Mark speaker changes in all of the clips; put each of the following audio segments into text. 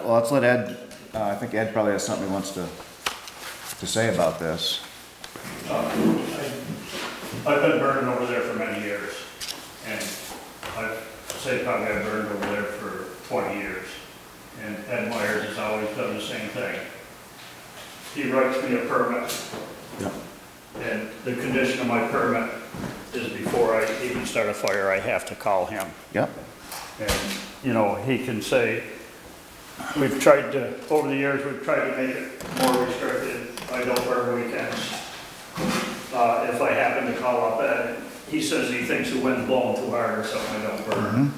Speaker 1: well, let's let Ed, I think Ed probably has something he wants to say about this.
Speaker 2: I've been burning over there for many years, and I'd say probably I've burned over there for 20 years. And Ed Myers has always done the same thing. He writes me a permit, and the condition of my permit is before I even start a fire, I have to call him.
Speaker 1: Yep.
Speaker 2: And, you know, he can say, we've tried to, over the years, we've tried to make it more restricted. I don't burn weekends. If I happen to call up Ed, he says he thinks the wind's blowing too hard or something, I don't burn.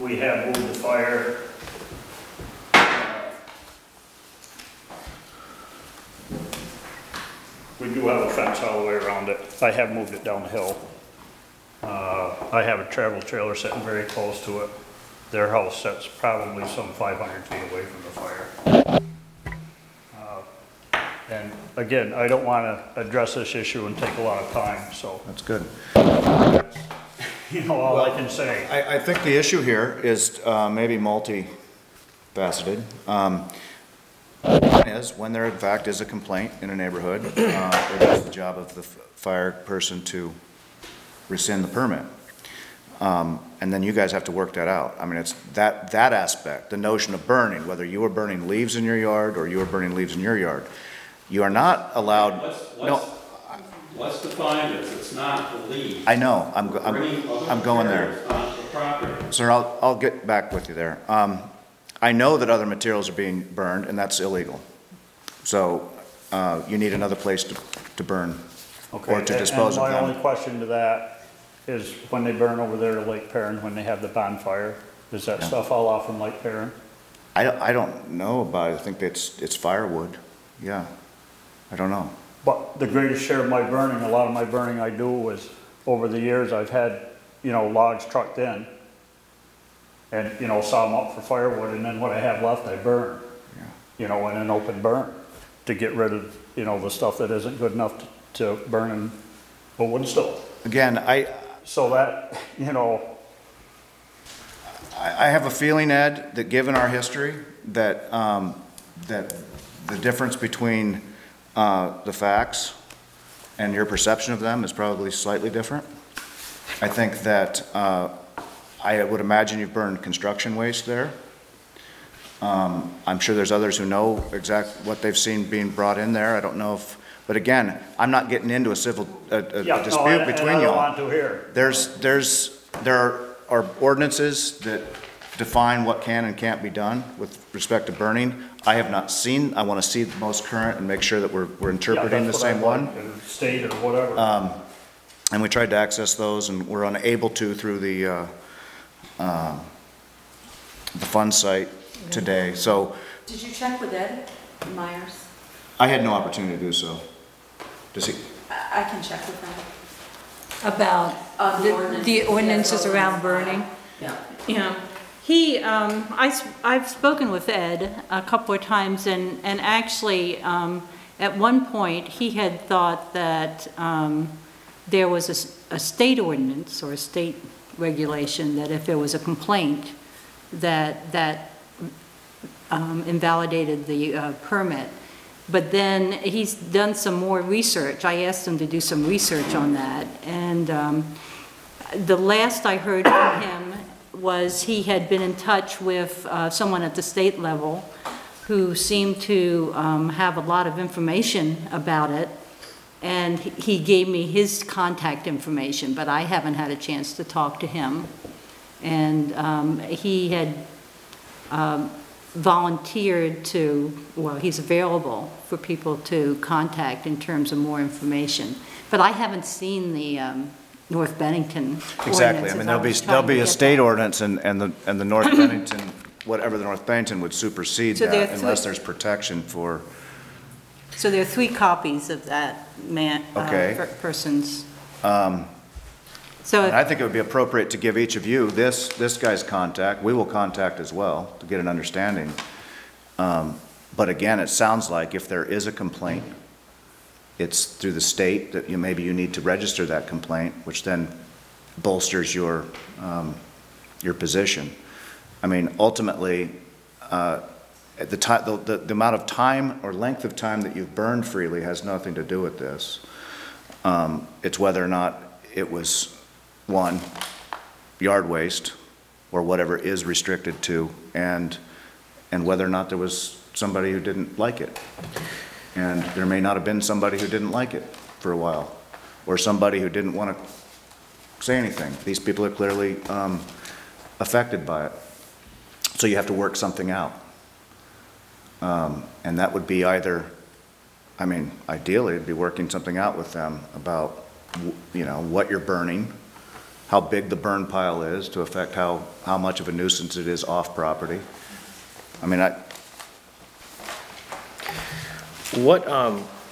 Speaker 2: We have moved the fire. We do have a fence all the way around it. I have moved it down the hill. I have a travel trailer sitting very close to it. Their house sits probably some 500 feet away from the fire. And again, I don't want to address this issue and take a lot of time, so.
Speaker 1: That's good.
Speaker 2: You know, all I can say.
Speaker 1: I think the issue here is maybe multifaceted. One is when there in fact is a complaint in a neighborhood, it is the job of the fire person to rescind the permit. And then you guys have to work that out. I mean, it's that aspect, the notion of burning, whether you were burning leaves in your yard or you were burning leaves in your yard. You are not allowed.
Speaker 3: Let's define it. It's not the leaf.
Speaker 1: I know. I'm going there.
Speaker 3: The
Speaker 1: Sir, I'll get back with you there. I know that other materials are being burned, and that's illegal. So you need another place to burn or to dispose of them.
Speaker 2: My only question to that is when they burn over there to Lake Perrin, when they have the bonfire, does that stuff all off from Lake Perrin?
Speaker 1: I don't know about it. I think it's firewood. Yeah. I don't know.
Speaker 2: But the greatest share of my burning, a lot of my burning I do is over the years I've had, you know, logs trucked in and, you know, saw them up for firewood, and then what I have left I burn, you know, in an open burn to get rid of, you know, the stuff that isn't good enough to burn in a wood stove.
Speaker 1: Again,
Speaker 2: so that, you know.
Speaker 1: I have a feeling, Ed, that given our history, that that the difference between the facts and your perception of them is probably slightly different. I think that I would imagine you've burned construction waste there. I'm sure there's others who know exactly what they've seen being brought in there. I don't know if, but again, I'm not getting into a civil dispute between you all. There are ordinances that define what can and can't be done with respect to burning. I have not seen. I want to see the most current and make sure that we're interpreting the same one.
Speaker 2: State or whatever.
Speaker 1: And we tried to access those, and we're unable to through the fund site today. So.
Speaker 4: Did you check with Ed Myers?
Speaker 1: I had no opportunity to do so. Does he?
Speaker 4: I can check with him.
Speaker 5: About the ordinances around burning. Yeah. I've spoken with Ed a couple of times, and actually at one point he had thought that there was a state ordinance or a state regulation that if there was a complaint that invalidated the permit. But then he's done some more research. I asked him to do some research on that, and the last I heard from him was he had been in touch with someone at the state level who seemed to have a lot of information about it, and he gave me his contact information, but I haven't had a chance to talk to him. And he had volunteered to, well, he's available for people to contact in terms of more information. But I haven't seen the North Bennington
Speaker 1: exactly. I mean, there'll be a state ordinance, and the North Bennington, whatever the North Bennington would supersede that unless there's protection for.
Speaker 5: So there are 3 copies of that person's. So
Speaker 1: I think it would be appropriate to give each of you this guy's contact. We will contact as well to get an understanding. But again, it sounds like if there is a complaint, it's through the state that maybe you need to register that complaint, which then bolsters your position. I mean, ultimately, at the time, the amount of time or length of time that you've burned freely has nothing to do with this. It's whether or not it was, one, yard waste, or whatever is restricted to, and whether or not there was somebody who didn't like it. And there may not have been somebody who didn't like it for a while, or somebody who didn't want to say anything. These people are clearly affected by it. So you have to work something out. And that would be either, I mean, ideally, it'd be working something out with them about, you know, what you're burning, how big the burn pile is to affect how much of a nuisance it is off property. I mean,
Speaker 6: What,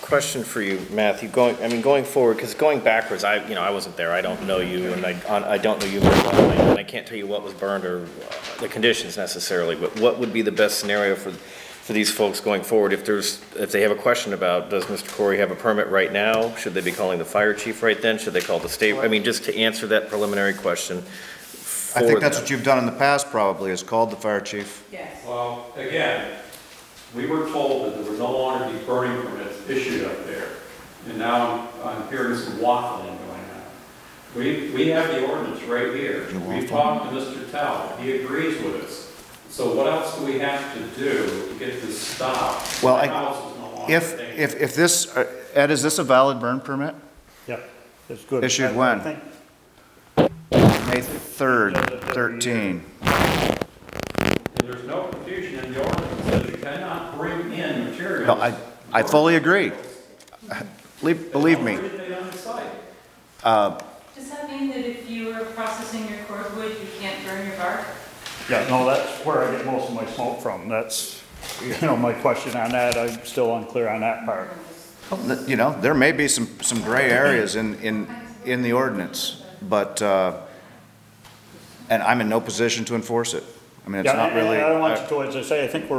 Speaker 6: question for you, Matthew, going forward, because going backwards, I wasn't there, I don't know you, and I don't know you very well, and I can't tell you what was burned or the conditions necessarily, but what would be the best scenario for these folks going forward? If they have a question about, does Mr. Corey have a permit right now? Should they be calling the fire chief right then? Should they call the state? I mean, just to answer that preliminary question.
Speaker 1: I think that's what you've done in the past probably, is called the fire chief.
Speaker 4: Yes.
Speaker 3: Well, again, we were told that there would no longer be burning permits issued up there. And now I'm hearing some waffling going on. We have the ordinance right here. We talked to Mr. Talbot. He agrees with us. So what else do we have to do to get this stopped?
Speaker 1: Well,
Speaker 3: My house is no longer staying.
Speaker 1: if this, Ed, is this a valid burn permit?
Speaker 2: Yeah, it's good.
Speaker 1: Issued
Speaker 2: I
Speaker 1: when?
Speaker 2: think
Speaker 1: May 3rd, 13.
Speaker 3: And there's no provision in the ordinance that you cannot bring in materials.
Speaker 1: No, I fully agree. Believe me.
Speaker 3: Originate on the site.
Speaker 4: Does that mean that if you are processing your cordwood, you can't burn your bark?
Speaker 2: Yeah, no, that's where I get most of my smoke from. That's, you know, my question on that. I'm still unclear on that part.
Speaker 1: You know, there may be some gray areas in the ordinance, but, and I'm in no position to enforce it. I mean, it's
Speaker 2: Yeah,
Speaker 1: not
Speaker 2: and
Speaker 1: really.
Speaker 2: I don't want you to, as I say, I think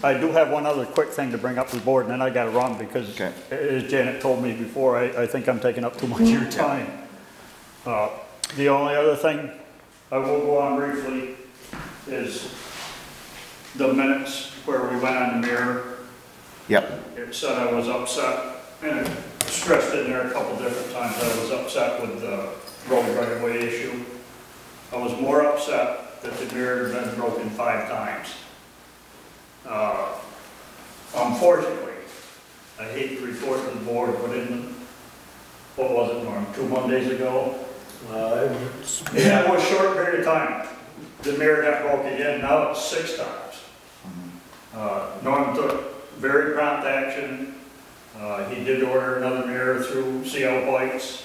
Speaker 2: I do have one other quick thing to bring up to the board, and then I gotta run, because
Speaker 1: Okay.
Speaker 2: as Janet told me before, I think I'm taking up too much of your time. The only other thing I will go on briefly is the minutes where we went on the mirror.
Speaker 1: Yep.
Speaker 2: It said I was upset, and it stressed in there a couple different times, I was upset with the road right-of-way issue. I was more upset that the mirror had been broken 5 times. Unfortunately, I hate to report to the board, but what was it, Norm, 2 Mondays ago? Yeah, it was a short period of time. The mirror got broke again, now it's 6 times. Norm took very prompt action. He did order another mirror through CL Bikes.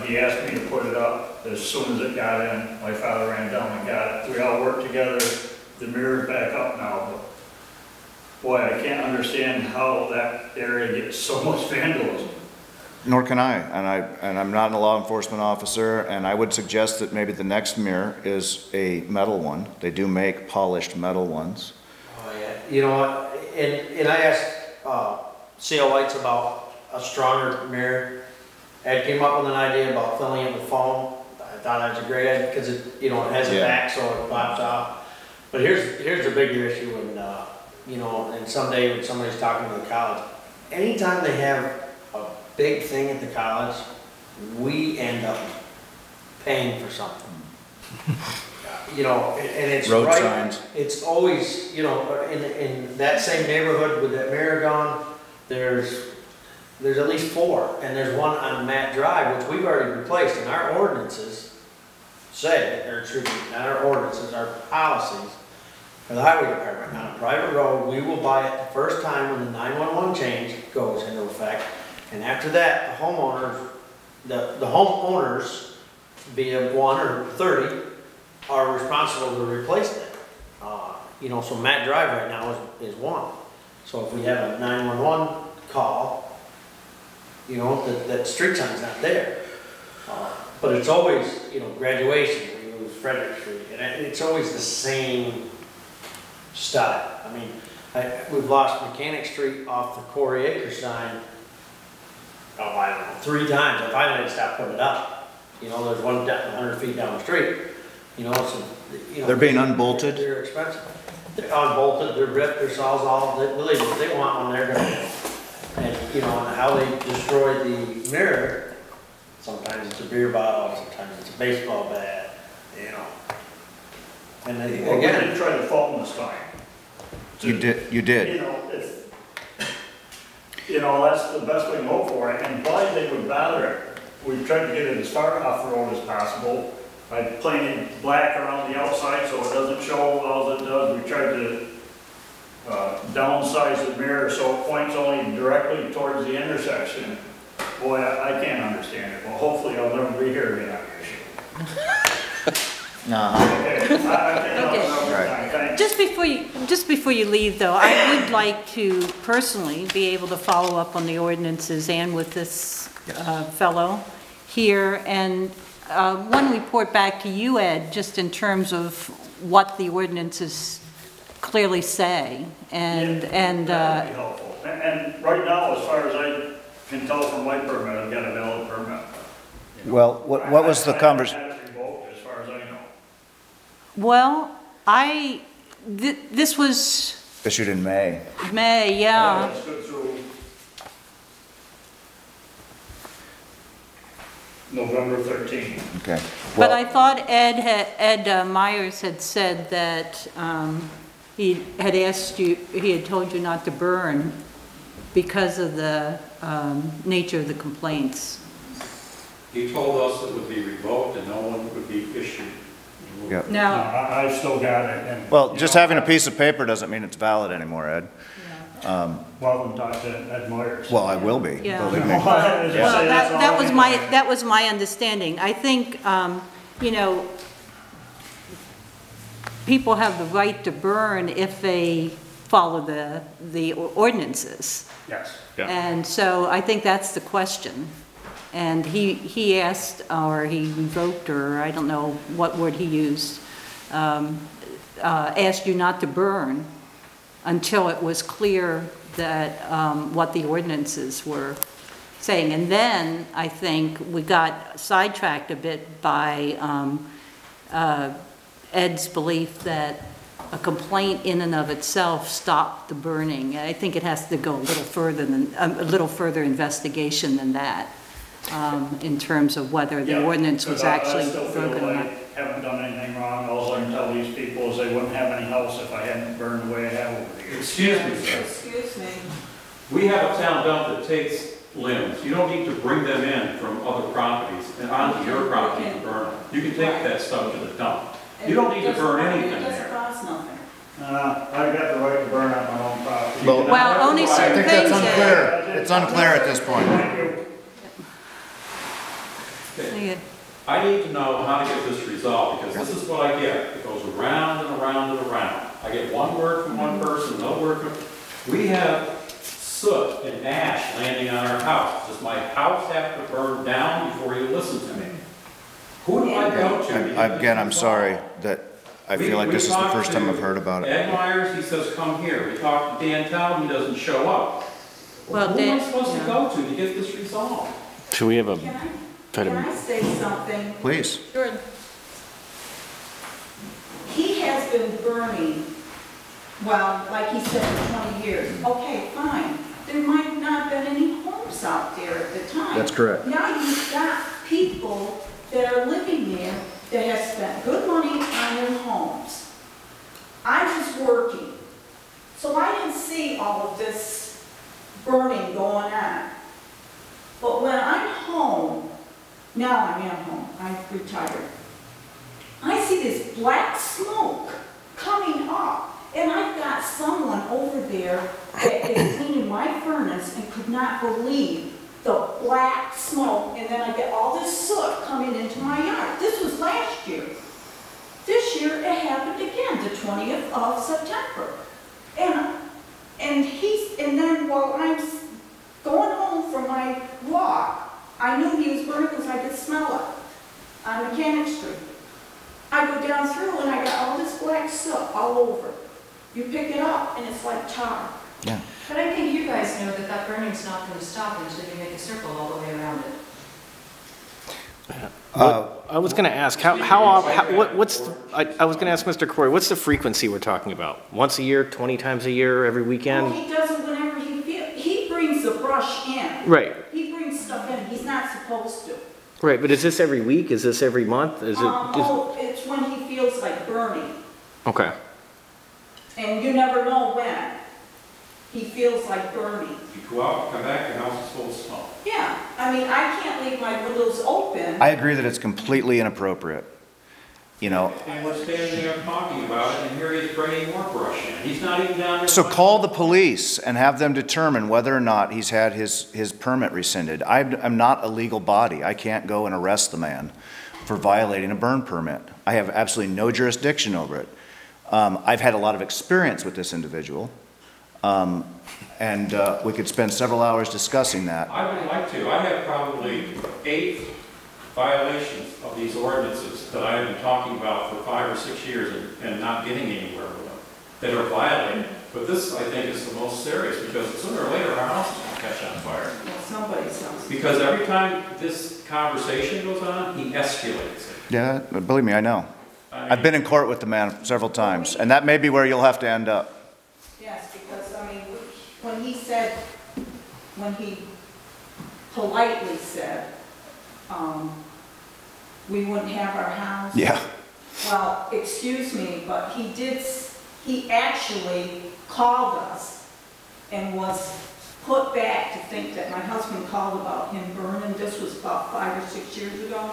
Speaker 2: He asked me to put it up as soon as it got in. My father ran down and got it. We all worked together. The mirror's back up now, but boy, I can't understand how that area gets so much vandalism.
Speaker 1: Nor can I, and I'm not a law enforcement officer, and I would suggest that maybe the next mirror is a metal one. They do make polished metal ones.
Speaker 7: Oh, yeah. You know what, and I asked CL Lights about a stronger mirror. Ed came up with an idea about filling it with foam. I thought that was a great idea, because it, you know, it has a back so it pops out. But here's the bigger issue, and you know, and someday when somebody's talking to the college, anytime they have a big thing at the college, we end up paying for something. You know, and it's
Speaker 1: Road
Speaker 7: right.
Speaker 1: signs.
Speaker 7: It's always, you know, in that same neighborhood with that mirror gone, there's at least 4, and there's one on Matt Drive, which we've already replaced, and our ordinances say, or excuse me, not our ordinances, our policies for the highway department. On a private road, we will buy it the first time when the 911 change goes into effect, and after that, the homeowners, be it 1 or 30, are responsible to replace it. You know, so Matt Drive right now is 1. So if we have a 911 call, you know, that street sign's not there. But it's always, you know, Graduation, we lose Frederick Street, and it's always the same style. I mean, we've lost Mechanic Street off the Corey Acres sign, I don't know, 3 times. I finally stopped putting it up. You know, there's one 100 feet down the street. You know, so you know.
Speaker 1: They're being unbolted?
Speaker 7: They're expensive. They're unbolted, they're ripped, they're sawzalled, they want one, they're gonna, and, you know, and how they destroy the mirror, sometimes it's a beer bottle, sometimes it's a baseball bat, you know. And they,
Speaker 2: Well, we
Speaker 7: again,
Speaker 2: didn't try to phone this time.
Speaker 1: You did, you did.
Speaker 2: You know, if, you know, that's the best we can hope for, and why they would bother it. We've tried to get it as far off the road as possible. I painted black around the outside so it doesn't show all it does. We tried to downsize the mirror so it points only directly towards the intersection. Boy, I can't understand it. Well, hopefully I'll never be here again on the issue. Okay,
Speaker 1: Right.
Speaker 5: Just before you leave, though, I would like to personally be able to follow up on the ordinances and with this fellow here, and one report back to you, Ed, just in terms of what the ordinances clearly say, and
Speaker 2: that'd be helpful. And right now, as far as I can tell from my permit, I've got a valid permit.
Speaker 1: Well, what was the conversation?
Speaker 2: I had it revoked, as far as I know.
Speaker 5: well, this was
Speaker 1: Issued in May.
Speaker 5: May, yeah.
Speaker 2: Let's go through November 13th.
Speaker 1: Okay.
Speaker 5: But
Speaker 1: Well,
Speaker 5: I thought Ed Myers had said that he had asked you, he had told you not to burn because of the nature of the complaints.
Speaker 3: He told us it would be revoked and no one would be issued.
Speaker 1: Yep.
Speaker 2: No, I've still got it. And,
Speaker 1: Well,
Speaker 2: you
Speaker 1: just
Speaker 2: know,
Speaker 1: having a piece of paper doesn't mean it's valid anymore, Ed.
Speaker 2: Welcome, Dr. Ed Myers.
Speaker 1: Well, I will be,
Speaker 5: Yeah.
Speaker 1: believe me.
Speaker 2: As I
Speaker 5: Well,
Speaker 2: say, that's all
Speaker 5: that was my understanding. I think, you know, people have the right to burn if they follow the ordinances.
Speaker 2: Yes.
Speaker 5: And so I think that's the question. And he asked, or he revoked, or I don't know what word he used, asked you not to burn until it was clear that, what the ordinances were saying. And then I think we got sidetracked a bit by Ed's belief that a complaint in and of itself stopped the burning. I think it has to go a little further investigation than that, in terms of whether the ordinance was actually broken or not.
Speaker 2: I haven't done anything wrong. All I can tell these people is they wouldn't have any house if I hadn't burned the way I have over the years.
Speaker 3: Excuse me, sir.
Speaker 4: Excuse me.
Speaker 3: We have a town dump that takes limbs. You don't need to bring them in from other properties and onto your property to burn them. You can take that stuff to the dump. You don't need to burn anything
Speaker 4: It doesn't
Speaker 3: there.
Speaker 4: cost nothing.
Speaker 2: I've got the right to burn on my own property.
Speaker 1: Well-
Speaker 5: Well, only
Speaker 1: I
Speaker 5: certain
Speaker 1: think that's
Speaker 5: things, Ed.
Speaker 1: unclear. It's unclear at this point.
Speaker 2: Thank you.
Speaker 3: Okay. I need to know how to get this resolved, because this is what I get. It goes around and around and around. I get one word from one person, no word from... We have soot and ash landing on our house. Does my house have to burn down before you listen to me? Who do I go to? to get
Speaker 1: Again,
Speaker 3: this
Speaker 1: I'm
Speaker 3: resolved?
Speaker 1: sorry that I feel like
Speaker 3: We
Speaker 1: this is the
Speaker 3: talked
Speaker 1: first time
Speaker 3: to
Speaker 1: I've heard about it.
Speaker 3: Ed Myers, he says, come here. We talked to Dan Town, he doesn't show up.
Speaker 5: Well,
Speaker 3: Who am I
Speaker 5: Dan-
Speaker 3: supposed to
Speaker 5: yeah.
Speaker 3: go to get this resolved?
Speaker 6: Should we have a,
Speaker 4: Can I say something?
Speaker 1: Please.
Speaker 5: Sure.
Speaker 8: He has been burning, well, like he said, for 20 years. Okay, fine. There might not have been any homes out there at the time.
Speaker 1: That's correct.
Speaker 8: Now you've got people that are living there that have spent good money on their homes. I was working, so I didn't see all of this burning going on. But when I'm home, now I'm at home, I've retired, I see this black smoke coming up, and I've got someone over there that is cleaning my furnace and could not believe the black smoke, and then I get all this soot coming into my yard. This was last year. This year it happened again, the 20th of September. And then while I'm going home from my walk, I knew he was burning because I could smell it on Mechanic Street. I go down through and I got all this black soot all over. You pick it up and it's like tar.
Speaker 1: Yeah.
Speaker 9: But I think you guys know that that burning's not going to stop until you make a circle all the way around it.
Speaker 6: I was gonna ask, I was gonna ask Mr. Corey, what's the frequency we're talking about? Once a year, 20 times a year, every
Speaker 8: Well,
Speaker 6: weekend?
Speaker 8: he does it whenever he feels, he brings the brush in.
Speaker 6: Right,
Speaker 8: He brings stuff in, he's not supposed to.
Speaker 6: right, but is this every week? Is this every month? Is it?
Speaker 8: Oh, it's when he feels like burning,
Speaker 6: Okay,
Speaker 8: and you never know when he feels like burning.
Speaker 3: You go out, come back, your house is full of smoke.
Speaker 8: Yeah, I mean, I can't leave my windows open.
Speaker 1: I agree that it's completely inappropriate. You know,
Speaker 3: And we're standing there talking about it, and here he's bringing more brush in. He's not even down there.
Speaker 1: so call the police and have them determine whether or not he's had his permit rescinded. I'm not a legal body. I can't go and arrest the man for violating a burn permit. I have absolutely no jurisdiction over it. I've had a lot of experience with this individual, and we could spend several hours discussing that.
Speaker 3: I would like to. I have probably 8 violations of these ordinances that I have been talking about for 5 or 6 years and not getting anywhere with them, that are violated. But this, I think, is the most serious, because sooner or later, our house is going to catch on fire.
Speaker 8: Well, somebody's house.
Speaker 3: Because every time this conversation goes on, he escalates it.
Speaker 1: Yeah, believe me, I know. I've been in court with the man several times, and that may be where you'll have to end up.
Speaker 8: Yes, because, I mean, when he politely said, we wouldn't have our house.
Speaker 1: Yeah.
Speaker 8: Well, excuse me, but he actually called us and was put back to think that my husband called about him burning. This was about 5 or 6 years ago.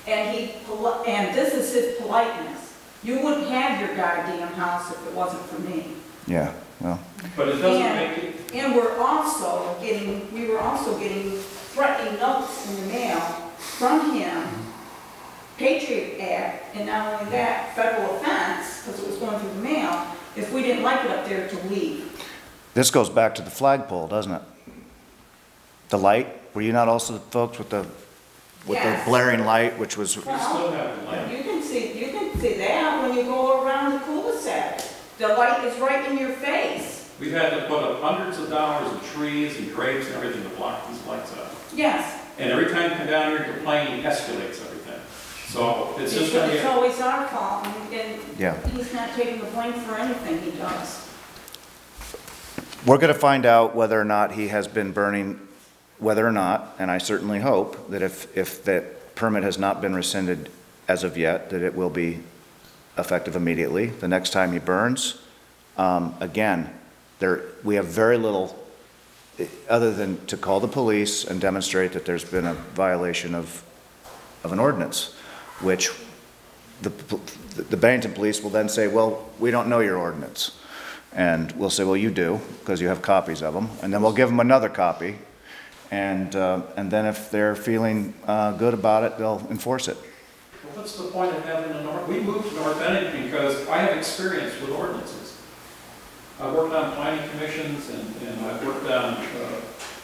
Speaker 8: And this is his politeness. You wouldn't have your goddamn house if it wasn't for me.
Speaker 1: Yeah, well,
Speaker 3: But it doesn't make it.
Speaker 8: And we were also getting threatening notes in the mail from him, Patriot Act, and not only that, federal offense, because it was going through the mail, if we didn't like it up there, to leave.
Speaker 1: this goes back to the flagpole, doesn't it? The light, were you not also the folks with the
Speaker 8: Yes.
Speaker 1: blaring light, which was,
Speaker 3: We still have the light.
Speaker 8: You can see that when you go around the cul-de-sac. The light is right in your face.
Speaker 3: We've had to put up hundreds of dollars in trees and drapes and everything to block these lights out.
Speaker 8: Yes.
Speaker 3: And every time you come down here and complain, he escalates everything. So it's just going to
Speaker 8: It's
Speaker 3: be,
Speaker 8: always our fault, and
Speaker 1: Yeah.
Speaker 8: he's not taking the blame for anything he does.
Speaker 1: we're going to find out whether or not he has been burning, whether or not, and I certainly hope that if that permit has not been rescinded as of yet, that it will be effective immediately. The next time he burns, again, we have very little, other than to call the police and demonstrate that there's been a violation of an ordinance, which the Bennington police will then say, well, we don't know your ordinance. And we'll say, well, you do, because you have copies of them. And then we'll give them another copy. And then if they're feeling good about it, they'll enforce it.
Speaker 3: well, what's the point of having a North? We moved to North Bennington because I have experience with ordinances. I've worked on planning commissions and I've worked on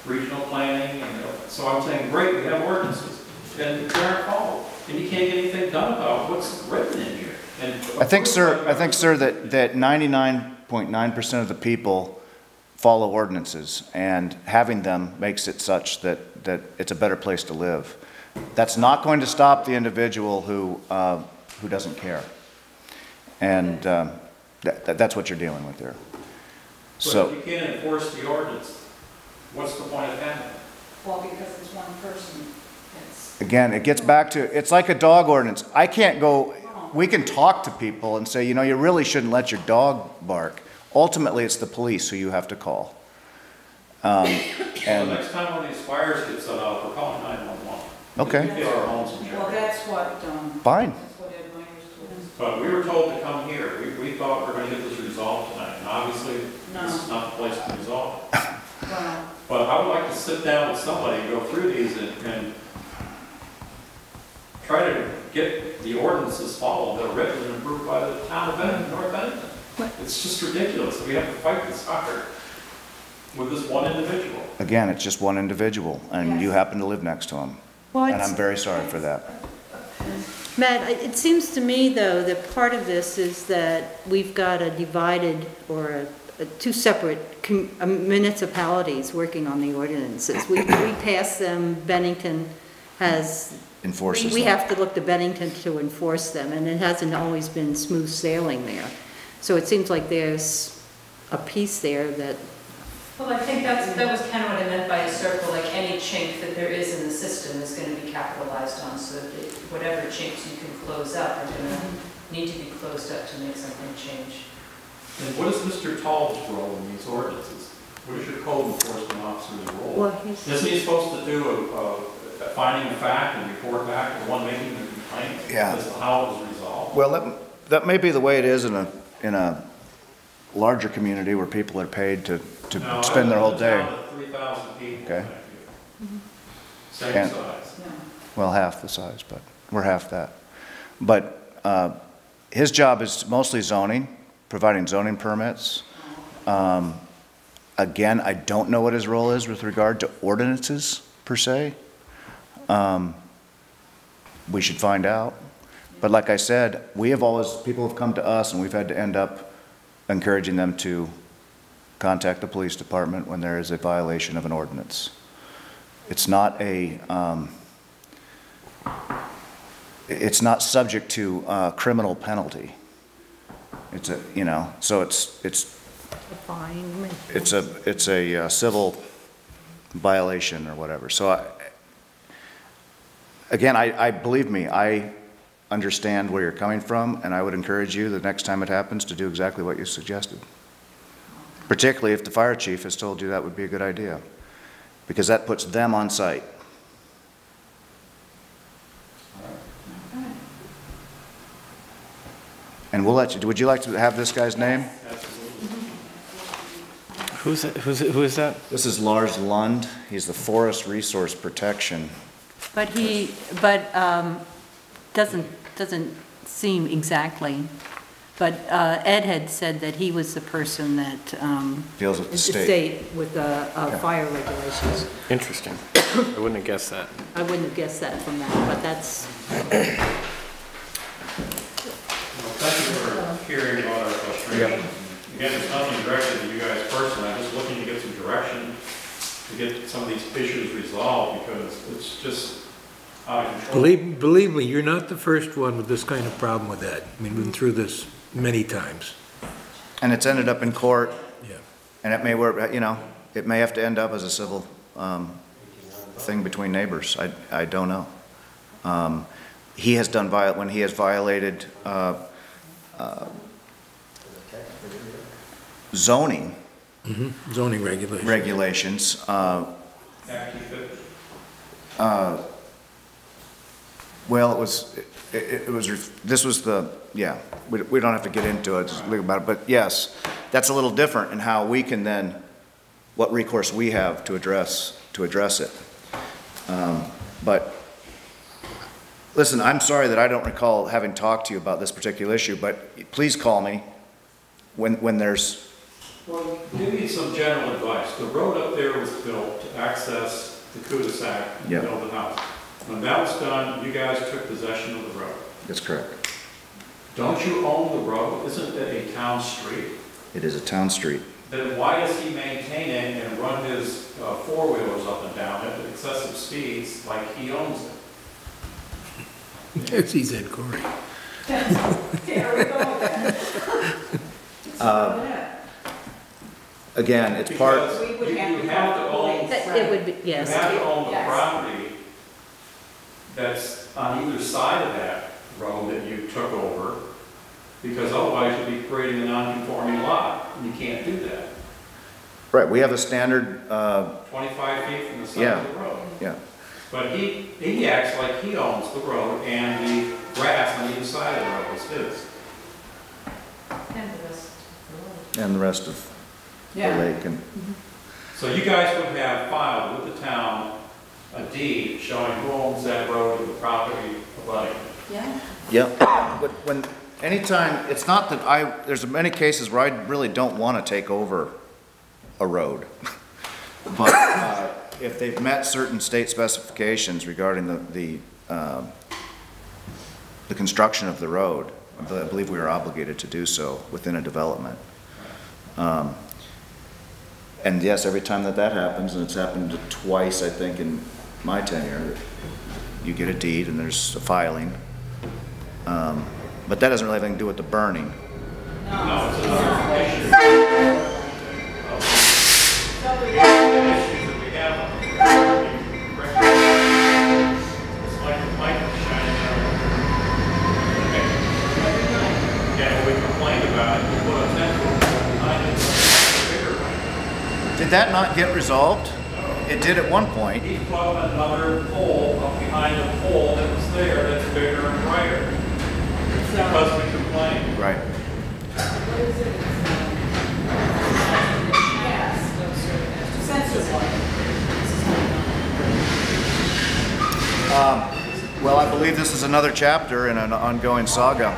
Speaker 3: regional planning. And so I'm saying, great, we have ordinances. And they aren't followed. And you can't get anything done about what's written in here. And
Speaker 1: I think, sir, that 99.9% of the people follow ordinances, and having them makes it such that it's a better place to live. That's not going to stop the individual who doesn't care. And that's what you're dealing with there.
Speaker 3: But if you can't enforce the ordinance, what's the point of having it?
Speaker 8: Well, because it's one person.
Speaker 1: Again, it gets back to, it's like a dog ordinance. I can't go, we can talk to people and say, you know, you really shouldn't let your dog bark. Ultimately, it's the police who you have to call.
Speaker 3: Well, next time one of these fires gets set off, we're calling 911.
Speaker 1: Okay,
Speaker 3: Get our homes in
Speaker 8: Well,
Speaker 3: jeopardy.
Speaker 8: that's what,
Speaker 1: fine.
Speaker 8: that's what Ed Myers told us.
Speaker 3: But we were told to come here. We thought we were going to get this resolved tonight. And obviously, this is not the place to resolve it.
Speaker 8: Well,
Speaker 3: But I would like to sit down with somebody and go through these and try to get the ordinances followed that are written and approved by the town of Bennington, North Bennington. It's just ridiculous that we have to fight this hard with this one individual.
Speaker 1: Again, it's just one individual, and you happen to live next to him.
Speaker 5: Well,
Speaker 1: And
Speaker 5: it's-
Speaker 1: I'm very sorry for that.
Speaker 5: Matt, it seems to me, though, that part of this is that we've got a divided or two separate municipalities working on the ordinances. We pass them, Bennington has,
Speaker 1: Enforces
Speaker 5: we
Speaker 1: them.
Speaker 5: have to look to Bennington to enforce them, and it hasn't always been smooth sailing there. So it seems like there's a piece there that,
Speaker 4: Well, I think that was kind of what I meant by a circle, like any chink that there is in the system is going to be capitalized on, so that whatever chinks you can close up are going to need to be closed up to make something change.
Speaker 3: And what is Mr. Tall's role in these ordinances? What is your code enforcement officer's role?
Speaker 5: well, he's,
Speaker 3: Isn't he supposed to do finding a fact and report back to the one making the complaint?
Speaker 1: Yeah.
Speaker 3: As to how it was resolved?
Speaker 1: Well, that may be the way it is in a larger community where people are paid to
Speaker 3: No,
Speaker 1: spend their whole
Speaker 3: it's
Speaker 1: day.
Speaker 3: down to 3,000 people.
Speaker 1: Okay.
Speaker 3: Thank you. Same
Speaker 1: And-
Speaker 3: size.
Speaker 1: Well, half the size, but we're half that. But his job is mostly zoning, providing zoning permits. Again, I don't know what his role is with regard to ordinances, per se. We should find out. But like I said, people have come to us and we've had to end up encouraging them to contact the police department when there is a violation of an ordinance. It's not it's not subject to criminal penalty. It's so it's
Speaker 5: fine.
Speaker 1: it's a civil violation or whatever. So again, I believe me, I understand where you're coming from, and I would encourage you the next time it happens to do exactly what you suggested. Particularly if the fire chief has told you that would be a good idea, because that puts them on site. And we'll let you, would you like to have this guy's name?
Speaker 6: Who is that?
Speaker 1: This is Lars Lund. He's the Forest Resource Protection.
Speaker 5: But doesn't seem exactly, but Ed had said that he was the person that
Speaker 1: Deals with the
Speaker 5: the
Speaker 1: state.
Speaker 5: with the fire regulations.
Speaker 6: Interesting. I wouldn't have guessed that.
Speaker 5: I wouldn't have guessed that from that, but that's,
Speaker 3: Well, thank you for hearing about our frustration. Again, it's nothing directed to you guys personally. I'm just looking to get some direction to get some of these issues resolved because it's just out of control.
Speaker 10: Believe me, you're not the first one with this kind of problem with that. I mean, we've been through this many times.
Speaker 1: And it's ended up in court,
Speaker 10: Yeah.
Speaker 1: and it may work, it may have to end up as a civil thing between neighbors. I don't know. He has done, when he has violated zoning
Speaker 10: Zoning regulations.
Speaker 1: regulations,
Speaker 3: Act 250.
Speaker 1: well, this was we don't have to get into it, just think about it, but yes, that's a little different in how we can then, what recourse we have to address it. But, listen, I'm sorry that I don't recall having talked to you about this particular issue, but please call me when there's,
Speaker 3: Well, give me some general advice. The road up there was built to access the cul-de-sac and
Speaker 1: Yeah.
Speaker 3: build the house. When that was done, you guys took possession of the road.
Speaker 1: that's correct.
Speaker 3: Don't you own the road? Isn't it a town street?
Speaker 1: It is a town street.
Speaker 3: Then why does he maintain it and run his four-wheelers up and down it at excessive speeds like he owns it?
Speaker 10: Yes, he said, Corey.
Speaker 8: There we go then.
Speaker 1: Again, it's part,
Speaker 3: Because
Speaker 8: We would
Speaker 3: you
Speaker 8: have to
Speaker 3: have to
Speaker 8: call the
Speaker 3: own,
Speaker 8: police.
Speaker 5: it would be,
Speaker 3: you
Speaker 5: yes.
Speaker 3: have to own the
Speaker 8: Yes.
Speaker 3: property that's on either side of that road that you took over, because otherwise you'll be creating a non-conforming lot, and you can't do that.
Speaker 1: right, we have a standard,
Speaker 3: 25 feet from the side
Speaker 1: Yeah.
Speaker 3: of the road.
Speaker 1: yeah.
Speaker 3: But he acts like he owns the road, and the grass on either side of the road is his.
Speaker 4: And the rest of the road.
Speaker 1: And the rest of the
Speaker 8: Yeah.
Speaker 1: lake and.
Speaker 3: So you guys would have filed with the town a deed showing who owns that road and the property abutting.
Speaker 8: Yeah.
Speaker 1: Yep, but anytime, it's not that there's many cases where I really don't want to take over a road. But if they've met certain state specifications regarding the construction of the road, I believe we are obligated to do so within a development. And yes, every time that happens, and it's happened twice, I think, in my tenure, you get a deed and there's a filing. But that doesn't really have anything to do with the burning.
Speaker 3: No, it's another issue. Issues that we have. It's like the light shining out. Okay. Yeah, we complained about it, we put a 10-foot behind it, a bigger one.
Speaker 1: Did that not get resolved? It did at one point.
Speaker 3: He put another pole up behind the pole that was there that's bigger and brighter. Because we complained.
Speaker 1: Right.
Speaker 8: What is it? Yes. Sensor light.
Speaker 1: Well, I believe this is another chapter in an ongoing saga,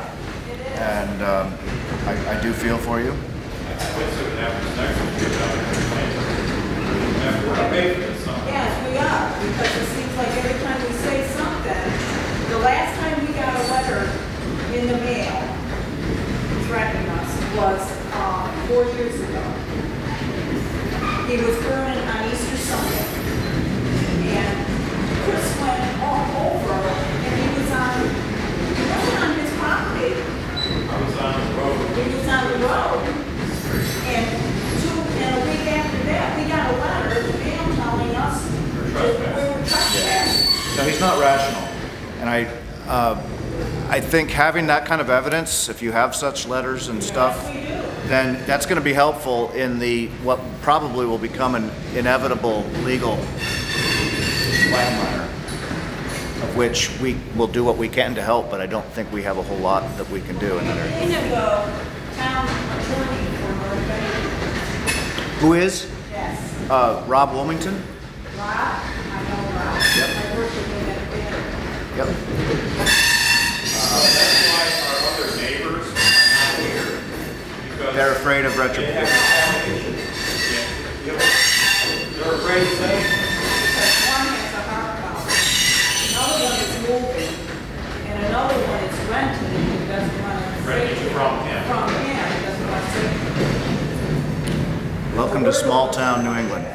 Speaker 1: and I do feel for you.
Speaker 8: Yes, we are, because it seems like every time we say something, the last time we got a letter in the mail threatening us was 4 years ago. He was burning on Easter Sunday, and Chris went all over, and he wasn't on his property.
Speaker 3: I was on the road.
Speaker 8: He was on the road. And a week after that, we got a letter in the mail telling us that we were trespassing.
Speaker 1: No, he's not rational, and I think having that kind of evidence, if you have such letters and stuff, then that's going to be helpful in what probably will become an inevitable legal quagmire, of which we will do what we can to help, but I don't think we have a whole lot that we can do in that area.
Speaker 8: We have a town attorney for North Bennington.
Speaker 1: Who is?
Speaker 8: Yes.
Speaker 1: Rob Wilmington?
Speaker 8: Rob, I know Rob.
Speaker 1: Yep.
Speaker 8: I worked with him at Bennington.
Speaker 1: Yep.
Speaker 3: That's why our other neighbors are not here. Because
Speaker 1: They're afraid of
Speaker 3: they have
Speaker 1: retribution.
Speaker 3: allegations. They're afraid to say.
Speaker 8: Because one has a heart problem, another one is moving, and another one is renting, and he doesn't want to say.
Speaker 3: Renting from him.
Speaker 8: From him, he doesn't want to say.
Speaker 1: Welcome to small town New England.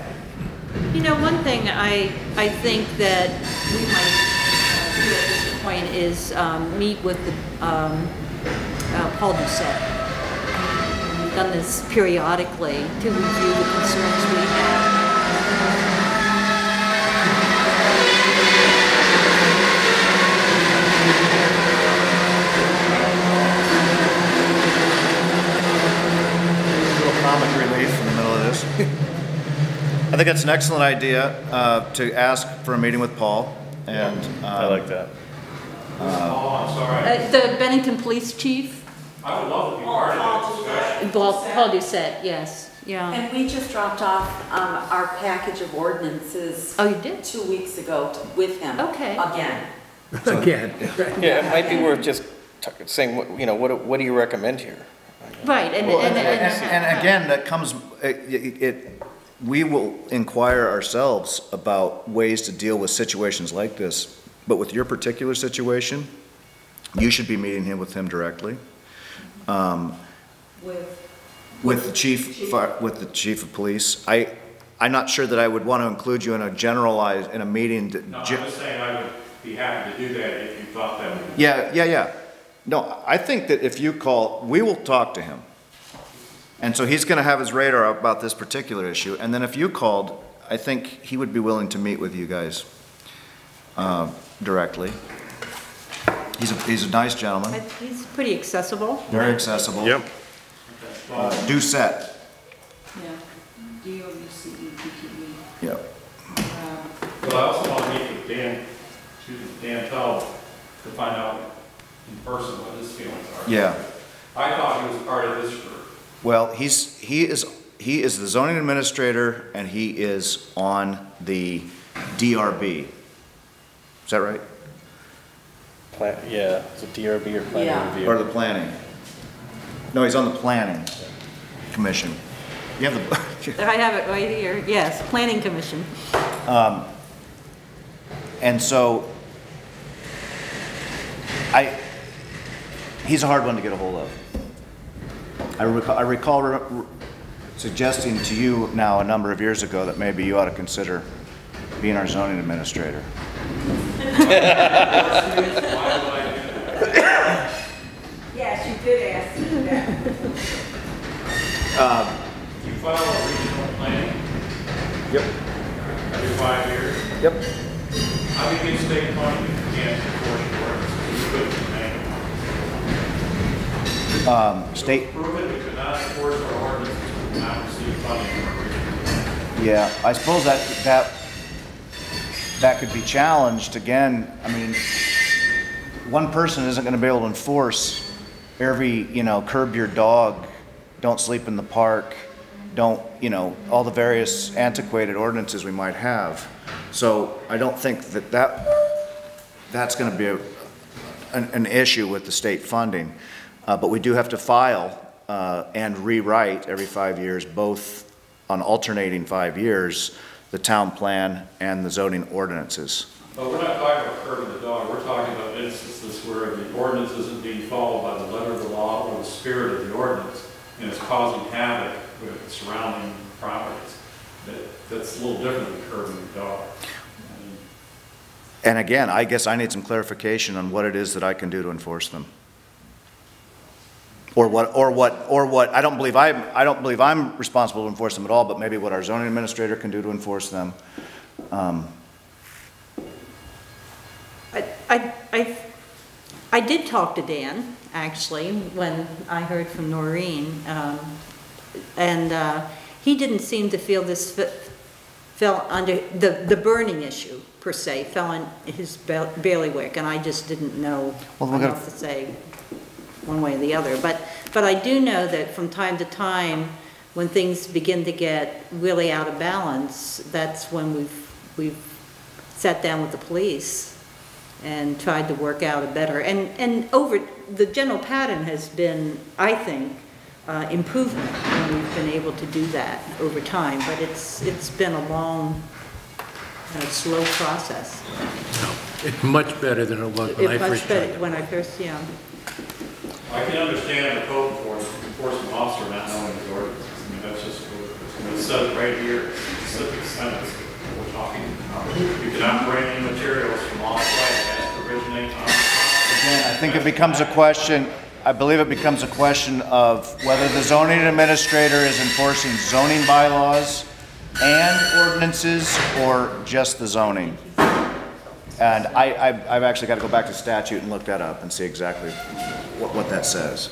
Speaker 5: You know, one thing I think that we might do at this point is meet with the, Paul Doucette. We've done this periodically to review the concerns we have.
Speaker 1: Comic relief in the middle of this. I think that's an excellent idea to ask for a meeting with Paul, and
Speaker 6: I like that.
Speaker 3: Oh, I'm sorry.
Speaker 5: The Bennington Police Chief,
Speaker 3: I would love to be part of that discussion.
Speaker 5: Paul Doucette, yes, yeah.
Speaker 11: And we just dropped off our package of ordinances
Speaker 5: Oh, you did?
Speaker 11: 2 weeks ago with him.
Speaker 5: Okay.
Speaker 11: Again.
Speaker 10: Again.
Speaker 6: Yeah, it might be worth just saying, what do you recommend here?
Speaker 5: Right,
Speaker 1: and again, that comes. We will inquire ourselves about ways to deal with situations like this. But with your particular situation, you should be meeting with him directly. With the chief of police. I'm not sure that I would want to include you in a meeting.
Speaker 3: No, I'm just saying I would be happy to do that if you thought that would.
Speaker 1: Yeah. No, I think that if you call, we will talk to him. And so he's going to have his radar about this particular issue. And then if you called, I think he would be willing to meet with you guys directly. He's a nice gentleman.
Speaker 5: He's pretty accessible.
Speaker 1: Very accessible.
Speaker 6: Yep.
Speaker 1: Doucette.
Speaker 5: Yeah. D-O-U-C-E-T-T-E.
Speaker 1: Yep.
Speaker 3: But I also want to meet with Dan Tubb to find out in person what his feelings are.
Speaker 1: Yeah.
Speaker 3: I thought he was part of this group.
Speaker 1: Well, he is the zoning administrator, and he is on the DRB. Is that right?
Speaker 6: Yeah, it's a DRB or planning
Speaker 11: Yeah.
Speaker 6: review.
Speaker 1: Or the planning? No, he's on the planning commission. You have the.
Speaker 5: I have it right here, yes, Planning Commission.
Speaker 1: And so, he's a hard one to get a hold of. I recall suggesting to you now a number of years ago that maybe you ought to consider being our zoning administrator.
Speaker 3: Why would I do that?
Speaker 8: Yes, you did ask me that.
Speaker 3: You file a regional plan
Speaker 1: Yep.
Speaker 3: every 5 years.
Speaker 1: Yep.
Speaker 3: How do you get state money if you can't enforce your ordinance? You couldn't make it.
Speaker 1: State,
Speaker 3: Prove it, we could not enforce our ordinance, we could not receive funding from our regional plan.
Speaker 1: yeah, I suppose that could be challenged again. I mean, one person isn't gonna be able to enforce every, curb your dog, don't sleep in the park, don't, all the various antiquated ordinances we might have. So I don't think that's gonna be an issue with the state funding. But we do have to file and rewrite every 5 years, both on alternating 5 years, the town plan and the zoning ordinances.
Speaker 3: But we're not talking about curbing the dog, we're talking about instances where the ordinance isn't being followed by the letter of the law or the spirit of the ordinance, and it's causing havoc with surrounding properties. That's a little different than curbing the dog.
Speaker 1: And again, I guess I need some clarification on what it is that I can do to enforce them. Or what, I don't believe I'm responsible to enforce them at all, but maybe what our zoning administrator can do to enforce them.
Speaker 5: I did talk to Dan, actually, when I heard from Noreen, and he didn't seem to feel this fell under, the burning issue, per se, fell in his bailiwick, and I just didn't know enough to say one way or the other. But I do know that from time to time, when things begin to get really out of balance, that's when we've sat down with the police and tried to work out a better, and over, the general pattern has been, I think, improvement, and we've been able to do that over time, but it's been a long, slow process.
Speaker 10: No, it's much better than it was when I first started.
Speaker 5: When I first, yeah.
Speaker 3: I can understand the code enforcement officer not knowing his ordinance. I mean, that's just, it says right here, specific sentence, we're talking about. You cannot bring any materials from off-site that originate on.
Speaker 1: Again, I think it becomes a question, I believe it becomes a question of whether the zoning administrator is enforcing zoning bylaws and ordinances or just the zoning. And I've actually got to go back to statute and look that up and see exactly what that says.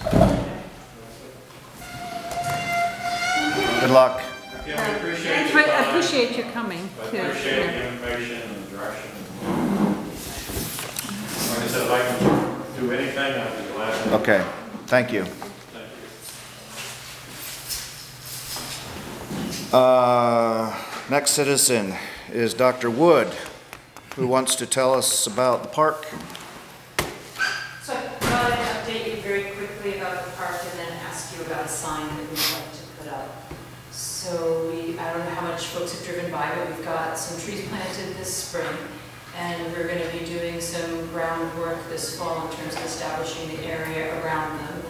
Speaker 1: Good luck.
Speaker 3: Yeah, we appreciate
Speaker 5: I appreciate you coming.
Speaker 3: I appreciate the information and the direction. Like I said, if I can do anything, I'll be glad to.
Speaker 1: Okay, thank you. Next citizen is Dr. Wood, who wants to tell us about the park.
Speaker 4: So I thought I'd update you very quickly about the park and then ask you about a sign that we'd like to put up. So I don't know how much folks have driven by, but we've got some trees planted this spring, and we're going to be doing some groundwork this fall in terms of establishing the area around them.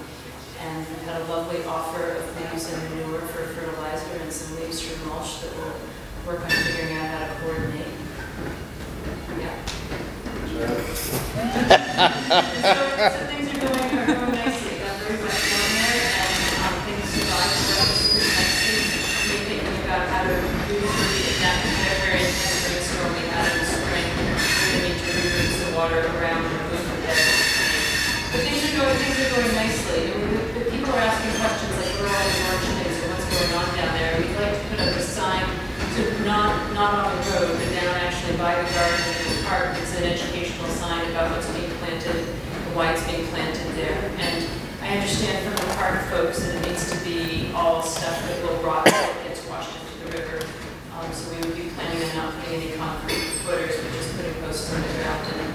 Speaker 4: And we had a lovely offer of leaves and manure for fertilizer and some leaves for mulch that we'll work on figuring out how to coordinate. Yeah. So things are going nicely. Got very much going there, and things survived pretty nicely. We're thinking about how to do that very intense rainstorm we had in the spring. We're going to need to reroute some water around and move the bed. But things are going nicely. And people are asking questions like, where are all these orange things, or what's going on down there? We'd like to put up a sign, not on the road, but down actually by the garden in the park. It's an educational sign about what's being planted, why it's being planted there. And I understand from the park folks that it needs to be all stuff that will rot that gets washed into the river. So we would be planning on not putting any concrete footers, but just putting posts on the ground, and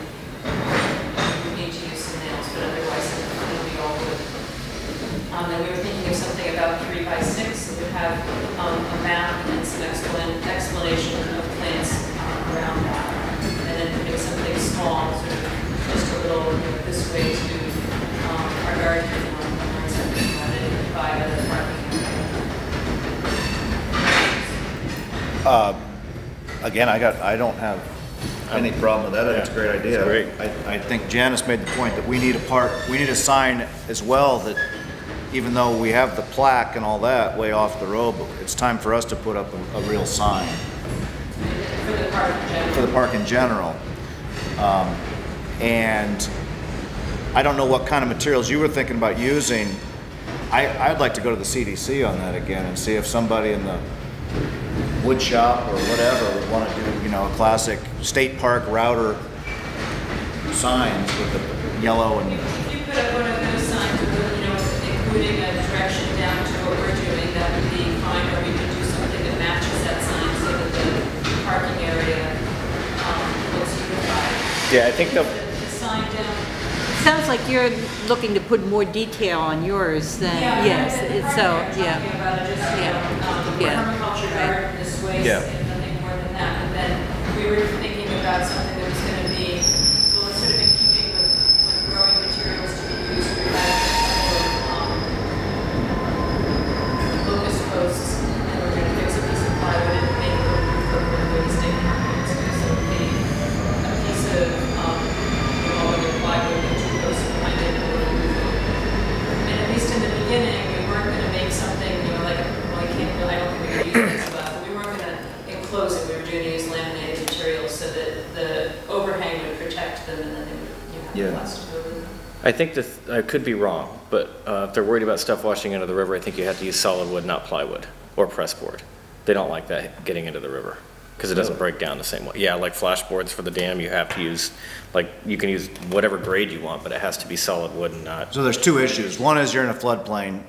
Speaker 4: we need to use some nails, but otherwise it'll be all wood. Then we were thinking of something about 3 by 6 that would have a map and some explanation of plants around that. And then putting something small, sort of just a little, this way to our garden, and something about it by the parking area.
Speaker 1: Again, I don't have any problem with that. That's a great idea.
Speaker 6: Great.
Speaker 1: I think Janice made the point that we need a sign as well, that even though we have the plaque and all that way off the road, but it's time for us to put up a real sign.
Speaker 4: For the park in general.
Speaker 1: For the park in general. And I don't know what kind of materials you were thinking about using. I'd like to go to the CDC on that again and see if somebody in the wood shop or whatever would want to do, you know, a classic state park router signs with the yellow and.
Speaker 4: If you put up one of those signs, you know, including a direction down to what we're doing, that would be fine, or we could do something that matches that sign so that the parking area looks unified.
Speaker 6: Yeah, I think
Speaker 4: The sign down.
Speaker 5: Sounds like you're looking to put more detail on yours than, yes, it's so, yeah.
Speaker 4: Talking about it, just, you know,
Speaker 5: Yeah.
Speaker 4: permaculture garden, this waste,
Speaker 6: Yeah.
Speaker 4: and nothing more than that. And then we were thinking about something that was going to be, well, it's sort of in keeping with growing materials to be used. We had a couple of locust posts, and we're going to fix a piece of plywood and make it look like the state markets. So it would be a piece of all of the plywood and two posts behind it. And at least in the beginning, we weren't going to make something, you know, like, well, I can't really, I don't think we could use this, but we weren't going to enclose it. We were going to use laminated materials so that the overhang would protect them, and then they would, you know, have plastic over them.
Speaker 6: I think that, I could be wrong, but if they're worried about stuff washing into the river, I think you have to use solid wood, not plywood or pressboard. They don't like that getting into the river because it doesn't break down the same way. Yeah, like flashboards for the dam, you have to use, like, you can use whatever grade you want, but it has to be solid wood and not.
Speaker 1: So there's two issues. One is you're in a floodplain,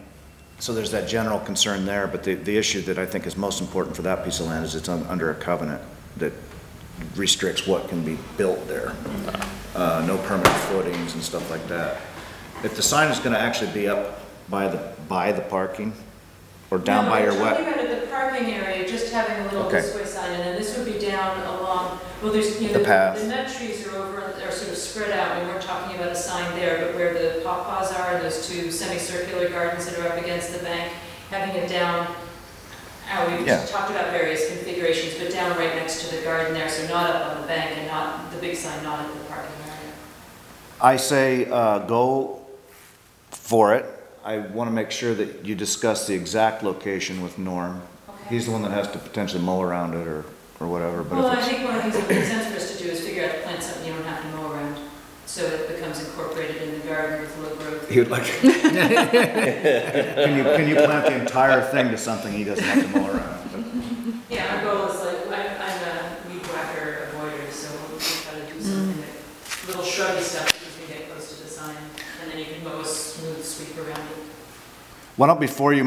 Speaker 1: so there's that general concern there, but the issue that I think is most important for that piece of land is it's under a covenant that restricts what can be built there. No permanent footings and stuff like that. If the sign is gonna actually be up by the parking or down by your
Speaker 4: No, we're talking
Speaker 1: wet,
Speaker 4: about the parking area, just having a little
Speaker 1: Okay.
Speaker 4: this way sign, and then this would be down along, well, there's, you know,
Speaker 1: The path.
Speaker 4: the nut trees are over, are sort of spread out. We weren't talking about a sign there, but where the pawpaws are, and those two semicircular gardens that are up against the bank, having it down, we've
Speaker 1: Yeah.
Speaker 4: talked about various configurations, but down right next to the garden there, so not up on the bank and not, the big sign not at the parking area.
Speaker 1: I say go for it. I want to make sure that you discuss the exact location with Norm.
Speaker 4: Okay.
Speaker 1: He's the one that has to potentially mow around it or whatever, but
Speaker 4: Well,
Speaker 1: if
Speaker 4: I
Speaker 1: it's,
Speaker 4: think one of the things that makes sense for us to do is figure out to plant something you don't have to mow around, so it becomes incorporated in the garden with low growth.
Speaker 1: he would like, can you plant the entire thing to something he doesn't have to mow around?
Speaker 4: Yeah, our goal is like, I'm a weed whacker avoider, so we'll try to do something that, little shrubby stuff that you can get close to the sign, and then you can mow a smooth sweep around it.
Speaker 1: Why don't before you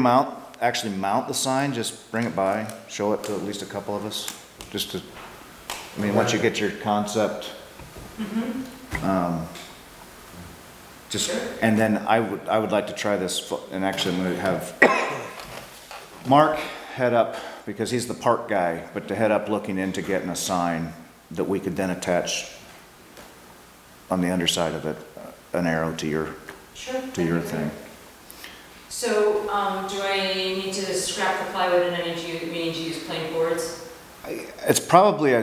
Speaker 1: actually mount the sign, just bring it by, show it to at least a couple of us, just to, I mean, once you get your concept. Just, and then I would like to try this, and actually I'm gonna have Mark head up, because he's the park guy, but to head up looking into getting a sign that we could then attach on the underside of it, an arrow to your thing.
Speaker 4: So, do I need to scrap the plywood and we need to use plain boards?
Speaker 1: It's probably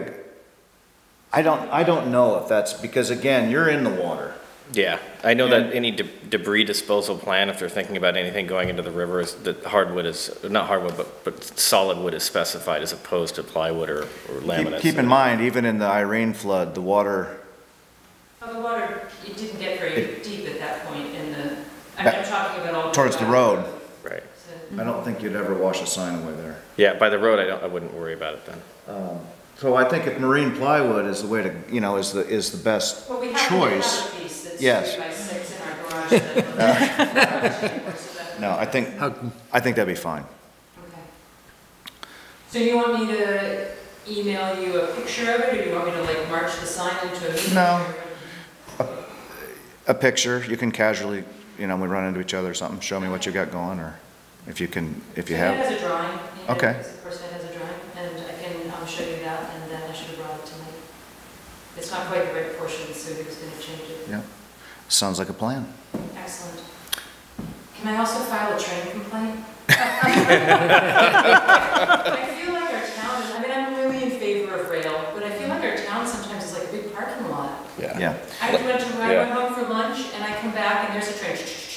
Speaker 1: I don't know if that's, because again, you're in the water.
Speaker 6: Yeah, I know that any debris disposal plan, if they're thinking about anything going into the river, is that hardwood is, not hardwood, but solid wood is specified as opposed to plywood or laminate.
Speaker 1: Keep in mind, even in the Irene flood, the water.
Speaker 4: Oh, the water, it didn't get very deep at that point in the, I'm talking about all.
Speaker 1: Towards the road.
Speaker 6: Right.
Speaker 1: I don't think you'd ever wash a sign away there.
Speaker 6: Yeah, by the road, I wouldn't worry about it then.
Speaker 1: So I think if marine plywood is the way to, you know, is the best
Speaker 4: Well, we have
Speaker 1: choice.
Speaker 4: a piece that's
Speaker 1: Yes.
Speaker 4: 3 by 6 in our garage.
Speaker 1: No, I think that'd be fine.
Speaker 4: Okay. So you want me to email you a picture of it, or do you want me to like march the sign into a meeting?
Speaker 1: No. A picture, you can casually, you know, we run into each other or something, show me what you got going, or if you have.
Speaker 4: It has a drawing.
Speaker 1: Okay.
Speaker 4: Of course, it has a drawing, and I can show you that, and then I should have brought it tonight. It's not quite the right portion, so he was going to change it.
Speaker 1: Yeah, sounds like a plan.
Speaker 4: Excellent. Can I also file a train complaint? I feel like our town, I mean, I'm really in favor of rail, but I feel like our town sometimes I went
Speaker 6: Yeah.
Speaker 4: home for lunch, and I come back, and there's a train.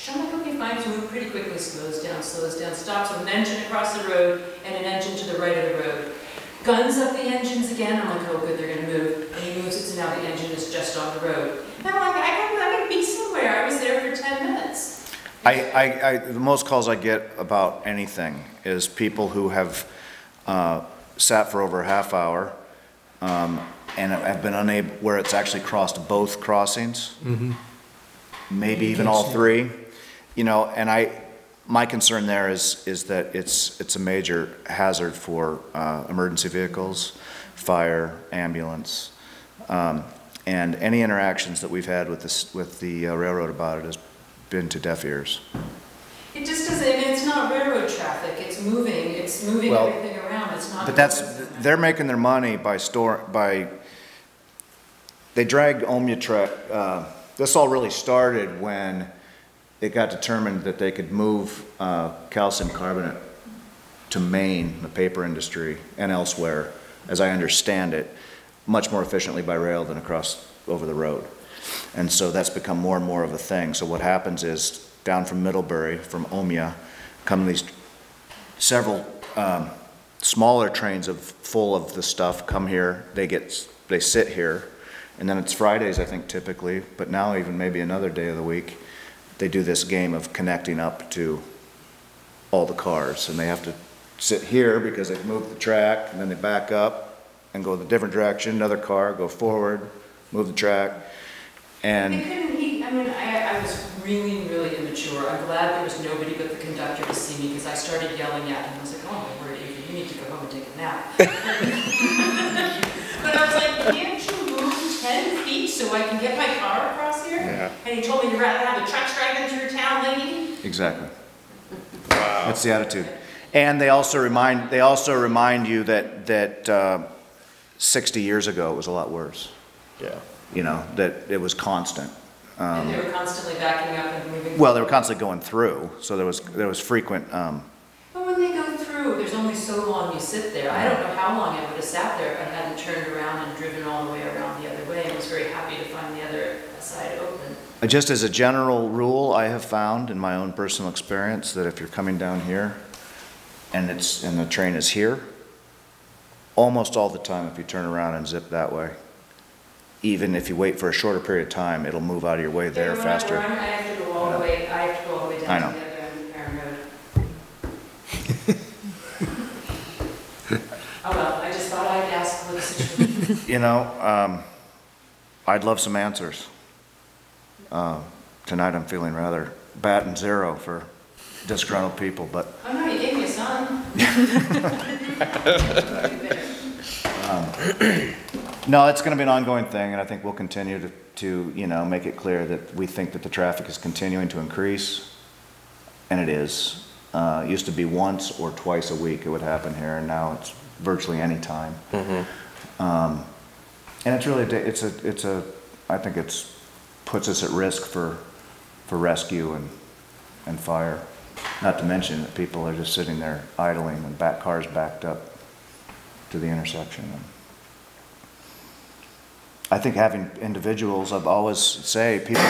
Speaker 4: I'm like, okay, fine, it's moving pretty quickly, slows down, stops with an engine across the road, and an engine to the right of the road. Guns up the engines again, I'm like, oh good, they're gonna move. And he moves it, so now the engine is just on the road. And I'm like, I gotta be somewhere, I was there for 10 minutes.
Speaker 1: The most calls I get about anything is people who have sat for over a half hour and have been unable, where it's actually crossed both crossings, maybe even all three. You know, and my concern there is that it's a major hazard for emergency vehicles, fire, ambulance, and any interactions that we've had with the railroad about it has been to deaf ears.
Speaker 4: It just doesn't, I mean, it's not railroad traffic, it's moving
Speaker 1: Well,
Speaker 4: everything around, it's not.
Speaker 1: But they're making their money they dragged Omnitrek, this all really started when it got determined that they could move calcium carbonate to Maine, the paper industry, and elsewhere, as I understand it, much more efficiently by rail than over the road. And so that's become more and more of a thing. So what happens is, down from Middlebury, from Omea, come these several smaller trains full of the stuff come here, they sit here, and then it's Fridays, I think, typically, but now even maybe another day of the week, they do this game of connecting up to all the cars, and they have to sit here because they've moved the track, and then they back up and go the different direction, another car, go forward, move the track, and
Speaker 4: I was really, really immature. I'm glad there was nobody but the conductor to see me, because I started yelling at him. I was like, oh my word, Avery, you need to go home and take a nap. But I was like, can't you move 10 feet so I can get my car across here?
Speaker 1: Yeah.
Speaker 4: And he told me you'd rather have the trucks driving through town, lady.
Speaker 1: exactly. Wow. That's the attitude. And they also remind you that 60 years ago it was a lot worse.
Speaker 6: Yeah.
Speaker 1: You know, that it was constant.
Speaker 4: And they were constantly backing up and moving.
Speaker 1: Well, they were constantly going through, so there was frequent.
Speaker 4: But when they go through, there's only so long you sit there. I don't know how long I would have sat there if I hadn't turned around and driven all the way around the other way, and was very happy to find the other side open.
Speaker 1: Just as a general rule, I have found in my own personal experience that if you're coming down here and the train is here, almost all the time if you turn around and zip that way, even if you wait for a shorter period of time, it'll move out of your way there faster.
Speaker 4: I have to go all the way. I have to go all the way
Speaker 1: I
Speaker 4: down
Speaker 1: know.
Speaker 4: to the other Perrin Road. Oh well, I just thought I'd ask what the situation.
Speaker 1: You know, I'd love some answers. Tonight I'm feeling rather batting zero for disgruntled people, but.
Speaker 4: Oh no, you gave me a son.
Speaker 1: No, it's going to be an ongoing thing, and I think we'll continue to make it clear that we think that the traffic is continuing to increase, and it is. It used to be once or twice a week it would happen here, and now it's virtually any time. And it's really, I think it's puts us at risk for rescue and fire. Not to mention that people are just sitting there idling and cars backed up to the intersection. I think having individuals, I've always say, people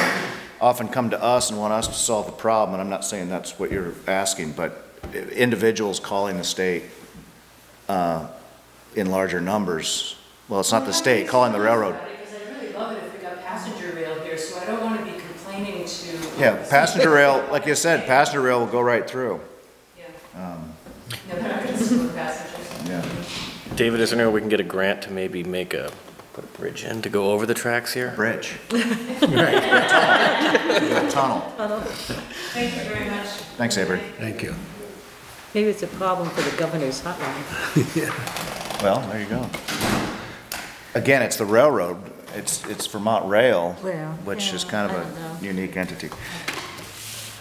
Speaker 1: often come to us and want us to solve the problem, and I'm not saying that's what you're asking, but individuals calling the state in larger numbers, well, it's not the state, calling the railroad.
Speaker 4: Because I really love it if we got passenger rail here, so I don't want to be complaining to.
Speaker 1: Yeah, passenger rail, like you said, passenger rail will go right through.
Speaker 4: Yeah. No, they're not going to support passengers.
Speaker 1: Yeah.
Speaker 6: David, is there any way we can get a grant to maybe put a bridge in to go over the tracks here?
Speaker 1: Bridge. A tunnel.
Speaker 4: Thank you very much.
Speaker 1: Thanks, Avery.
Speaker 10: Thank you.
Speaker 5: Maybe it's a problem for the governor's hotline.
Speaker 1: Well, there you go. Again, it's the railroad. It's Vermont Rail,
Speaker 5: Well,
Speaker 1: which is
Speaker 5: yeah,
Speaker 1: kind
Speaker 5: I
Speaker 1: of
Speaker 5: don't know.
Speaker 1: a unique entity.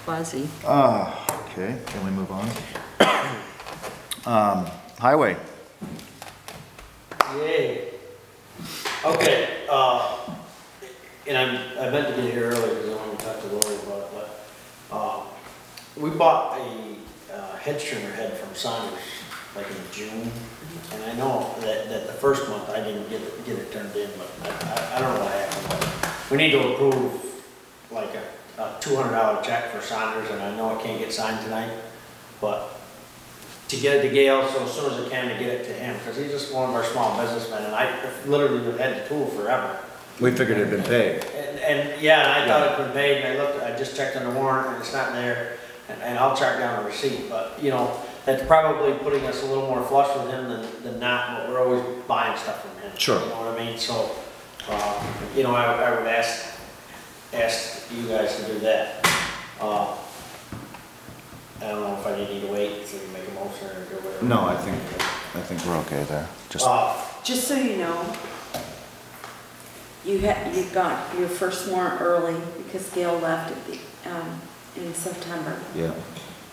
Speaker 5: Quasi.
Speaker 1: Okay, can we move on? Highway.
Speaker 7: Yay. Okay, and I meant to get here earlier because I wanted to talk to Lori about it, but we bought a head stringer head from Saunders like in June, and I know that the first month I didn't get it turned in, but I don't know what happened. we need to approve like a $200 check for Saunders, and I know it can't get signed tonight, but to get it to Gail, so as soon as I can to get it to him, because he's just one of our small businessmen, and I literally have had the tool forever.
Speaker 1: We figured it had been paid.
Speaker 7: And yeah, and I thought it had been paid, and I just checked on the warrant, and it's not there, and I'll track down a receipt, but, you know, that's probably putting us a little more flush with him than not, but we're always buying stuff from him.
Speaker 1: Sure.
Speaker 7: You know what I mean? So, you know, I would ask you guys to do that. I don't know if I need to wait, so you make a motion or do whatever.
Speaker 1: No, I think we're okay there.
Speaker 11: Just so you know, you got your first warrant early because Gail left at in September.
Speaker 1: Yeah.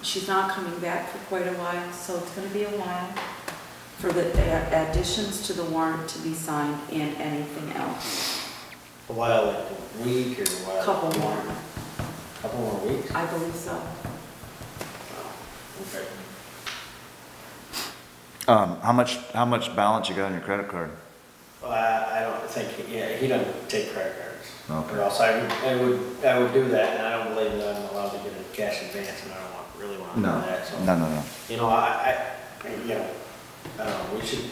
Speaker 11: She's not coming back for quite a while, so it's gonna be a while for the additions to the warrant to be signed and anything else.
Speaker 7: A while, like a week or a while?
Speaker 11: Couple more,
Speaker 7: Couple more weeks?
Speaker 11: I believe so.
Speaker 7: Okay.
Speaker 1: How much balance you got on your credit card?
Speaker 7: Well, I don't think, he doesn't take credit cards.
Speaker 1: Okay.
Speaker 7: Or else I would do that, and I don't believe that I'm allowed to get a cash advance, and I don't really want to do that, so.
Speaker 1: No.
Speaker 7: You know, you know, I don't know, we should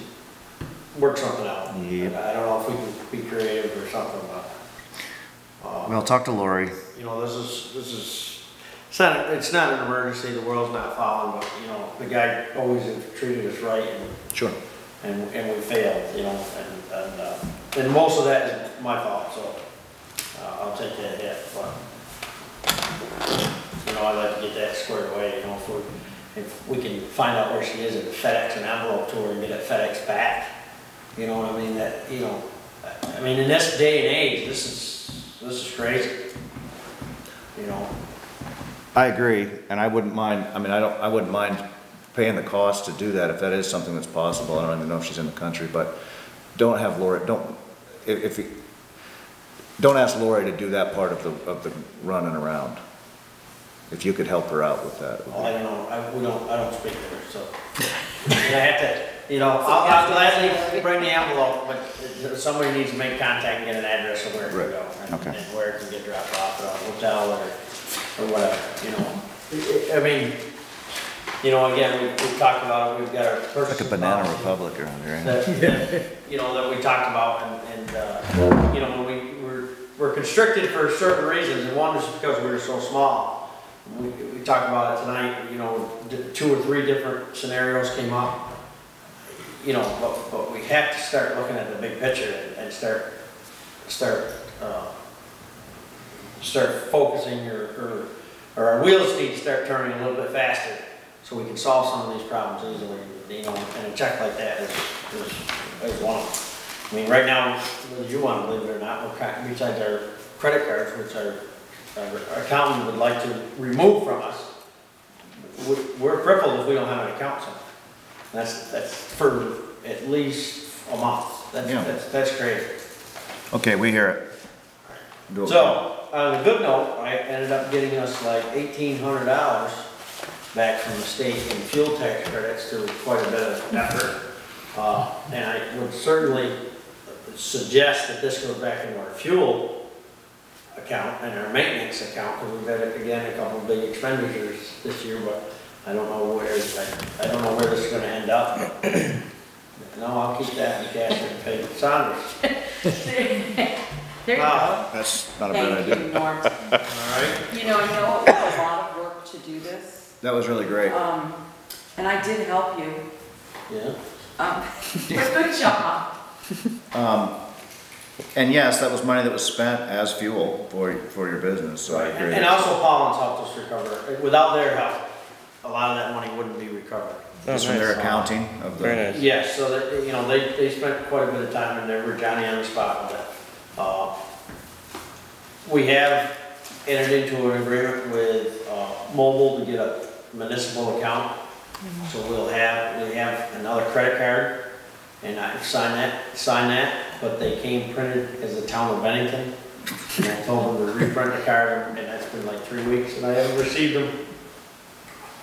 Speaker 7: work something out.
Speaker 1: Yep.
Speaker 7: I don't know if we can be creative or something, but.
Speaker 1: Well, talk to Lori.
Speaker 7: You know, this is, it's not an emergency, the world's not falling, but, you know, the guy always treated us right, and.
Speaker 1: Sure.
Speaker 7: And we failed, you know, and most of that is my fault, so, I'll take that hit, but, you know, I'd like to get that squared away, you know, if we can find out where she is and FedEx an envelope to her and get it FedEx back, you know what I mean, that, you know, I mean, in this day and age, this is crazy, you know.
Speaker 1: I agree, and I wouldn't mind, I wouldn't mind paying the cost to do that if that is something that's possible. I don't even know if she's in the country, but don't have Lori, don't ask Lori to do that part of the running around. If you could help her out with that.
Speaker 7: Well, I don't know, I don't speak to her, so. And I have to, you know, I'll gladly bring the envelope, but somebody needs to make contact and get an address of where it can go.
Speaker 1: Okay.
Speaker 7: And where it can get dropped off at a hotel or whatever, you know. I mean, you know, again, we've talked about it, we've got our purchase.
Speaker 1: Like a banana republic around here, ain't it?
Speaker 7: That, you know, that we talked about, and you know, when we're constricted for certain reasons, and one is because we're so small. We talked about it tonight, you know, 2 or 3 different scenarios came up, you know, but we have to start looking at the big picture and start focusing, or our wheels need to start turning a little bit faster so we can solve some of these problems easily, you know, and a check like that is one of them. I mean, right now, whether you want to believe it or not, besides our credit cards, which our accountant would like to remove from us, we're crippled if we don't have an account somewhere. That's for at least a month. That's crazy.
Speaker 1: Okay, we hear it.
Speaker 7: So, on a good note, I ended up getting us like $1,800 back from the state in fuel tax credits to quite a bit of effort. And I would certainly suggest that this goes back into our fuel account and our maintenance account, because we've had, again, a couple of big expenditures this year, but I don't know where this is going to end up. No, I'll keep that in cash and pay Saunders.
Speaker 11: There you go.
Speaker 1: That's not a bad idea.
Speaker 11: Thank you, Norm.
Speaker 7: All right.
Speaker 11: You know, I know it was a lot of work to do this,
Speaker 1: That was really great.
Speaker 11: and I did help you.
Speaker 7: Yeah.
Speaker 11: Good job.
Speaker 1: And yes, that was money that was spent as fuel for your business, so I agree.
Speaker 7: And also Paulins helped us recover. Without their help, a lot of that money wouldn't be recovered.
Speaker 1: Just from their accounting of the.
Speaker 6: Very nice.
Speaker 7: Yes, so that, you know, they spent quite a bit of time and they were Johnny on the spot with it. We have entered into an agreement with Mobile to get a municipal account. So we have another credit card, and I signed that, but they came printed as the town of Bennington. And I told them to reprint the card, and that's been like 3 weeks, and I haven't received them.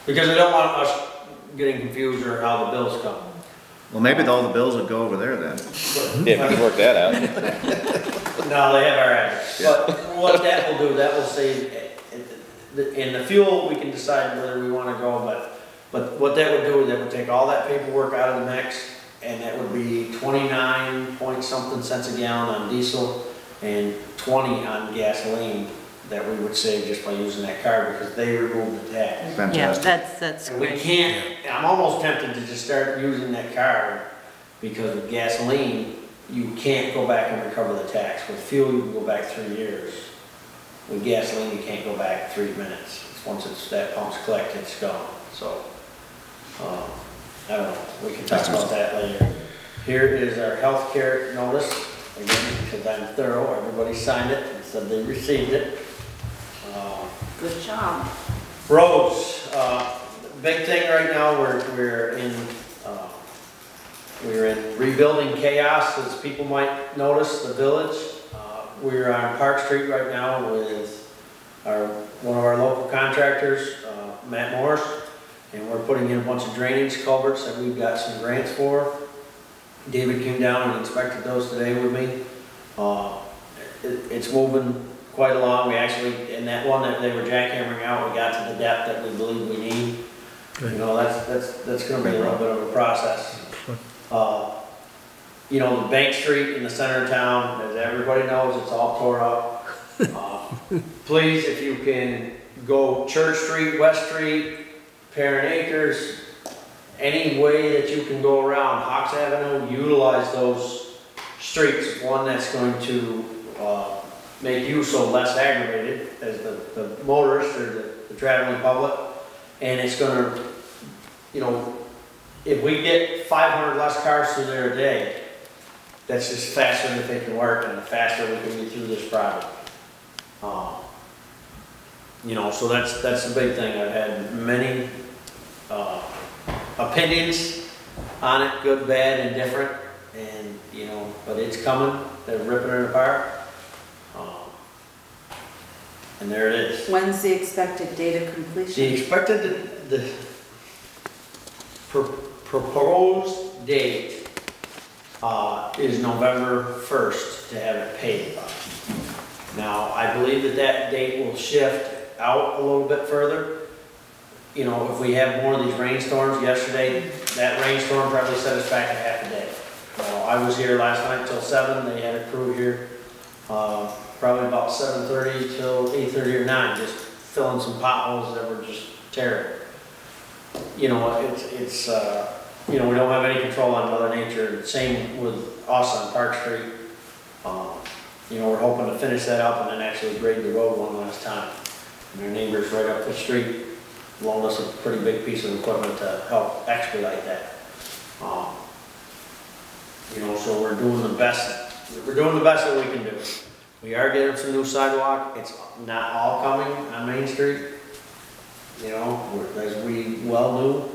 Speaker 7: Because I don't want us getting confused or how the bills come.
Speaker 1: Well, maybe all the bills would go over there then.
Speaker 6: Yeah, we can work that out.
Speaker 7: No, they have our address. But what that will do, that will save, in the fuel, we can decide whether we wanna go, but what that would do, that would take all that paperwork out of the mix, and that would be 29 point something cents a gallon on diesel, and 20 on gasoline that we would save just by using that card, because they removed the tax.
Speaker 5: Yeah,
Speaker 1: Fantastic.
Speaker 5: that's
Speaker 7: And we
Speaker 5: great.
Speaker 7: can't, I'm almost tempted to just start using that card, because with gasoline, you can't go back and recover the tax. With fuel, you can go back 3 years. With gasoline, you can't go back 3 minutes. Once that pump's collected, it's gone. So, I don't know, we can talk about that later. Here is our healthcare notice, again, because I'm thorough, everybody signed it and said they received it.
Speaker 11: Good job.
Speaker 7: Roads, big thing right now, we're in rebuilding chaos, as people might notice, the village. We're on Park Street right now with one of our local contractors, Matt Morris, and we're putting in a bunch of drainage culverts that we've got some grants for. David came down and inspected those today with me. It's moving quite along. We actually, in that one that they were jackhammering out, we got to the depth that we believe we need. You know, that's gonna be a little bit of a process. You know, the Bank Street in the center of town, as everybody knows, it's all tore up. Please, if you can go Church Street, West Street, Parent Acres, any way that you can go around Hawks Avenue, utilize those streets. One that's going to make you so less aggravated as the motorists or the traveling public. And it's gonna, you know, if we get 500 less cars through there a day, that's just faster than they can work, and the faster we can get through this project. You know, so that's the big thing. I've had many opinions on it, good, bad, and different, and you know, but it's coming. They're ripping it apart, and there it is.
Speaker 11: When's the expected date of completion?
Speaker 7: The expected, the proposed date is November 1st to have it paid by. Now, I believe that date will shift out a little bit further. You know, if we have more of these rainstorms, yesterday, that rainstorm probably set us back a half a day. I was here last night till 7, they had a crew here, probably about 7:30 till 8:30 or 9, just filling some potholes that were just terrible. You know, it's you know, we don't have any control on Mother Nature. Same with us on Park Street. You know, we're hoping to finish that up and then actually grade the road one last time. And our neighbors right up the street loaned us a pretty big piece of equipment to help expedite that. You know, so we're doing the best. We're doing the best that we can do. We are getting some new sidewalk. It's not all coming on Main Street. You know, as we well knew.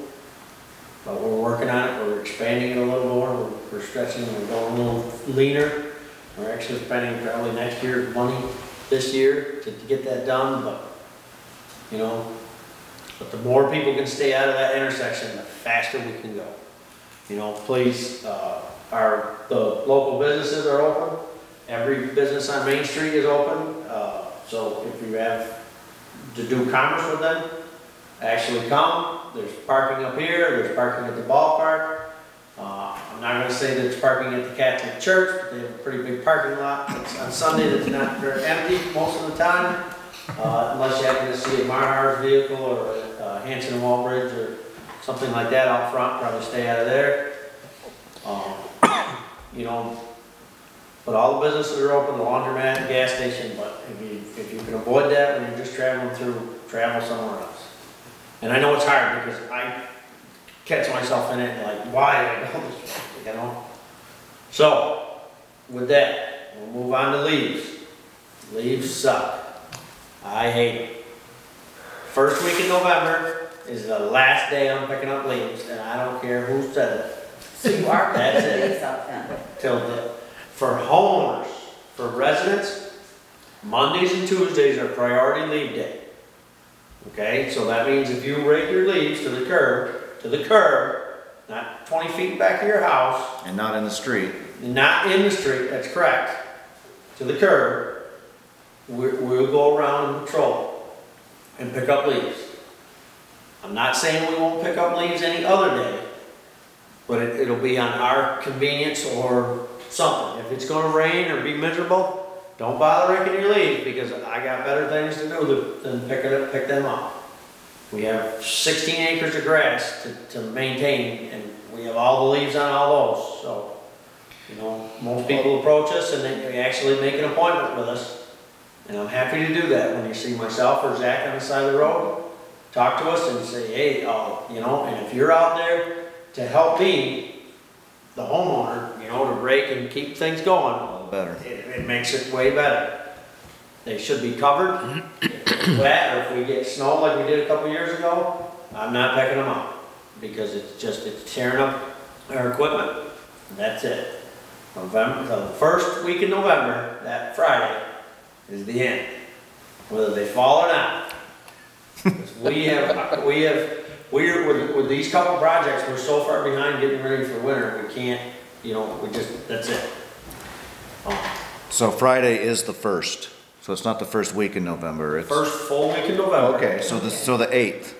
Speaker 7: But we're working on it, we're expanding it a little more, we're stretching, we're going a little leaner. We're actually spending probably next year's money this year to get that done, but, you know, but the more people can stay out of that intersection, the faster we can go. You know, please, the local businesses are open. Every business on Main Street is open. So if you have to do commerce with them, actually come. There's parking up here, there's parking at the ballpark. I'm not going to say that it's parking at the Catholic Church, but they have a pretty big parking lot. It's on Sunday that's not very empty most of the time, unless you happen to see a Marhar's vehicle or a Hanson and Walbridge or something like that out front. Probably stay out of there. You know, but all the businesses are open, the laundromat, gas station. But if you can avoid that when you're just traveling through, travel somewhere else. And I know it's hard because I catch myself in it and like, why did I go this way, you know? So, with that, we'll move on to leaves. Leaves suck. I hate them. First week in November is the last day I'm picking up leaves, and I don't care who said it.
Speaker 11: So you are
Speaker 7: That's
Speaker 11: putting
Speaker 7: it.
Speaker 11: these up then?
Speaker 7: For homeowners, for residents, Mondays and Tuesdays are priority leave day. Okay, so that means if you rake your leaves to the curb, not 20 feet back of your house,
Speaker 1: And not in the street.
Speaker 7: not in the street, that's correct, to the curb, we'll go around and patrol and pick up leaves. I'm not saying we won't pick up leaves any other day, but it'll be on our convenience or something. If it's gonna rain or be miserable, don't bother raking your leaves, because I got better things to do than pick them up. We have 16 acres of grass to maintain, and we have all the leaves on all those, so. You know, most people approach us and they actually make an appointment with us. And I'm happy to do that when you see myself or Zach on the side of the road. Talk to us and say, hey, you know, and if you're out there to help me, the homeowner, you know, to rake and keep things going,
Speaker 1: All better.
Speaker 7: it makes it way better. They should be covered. If it's wet, or if we get snow like we did a couple years ago, I'm not picking them up, because it's tearing up our equipment. And that's it. November, the first week in November, that Friday, is the end. Whether they fall or not. We're with these couple projects, we're so far behind getting ready for winter, we can't, you know, that's it.
Speaker 1: So Friday is the 1st. So it's not the first week in November. It's
Speaker 7: First full week in November.
Speaker 1: Okay, so the 8th.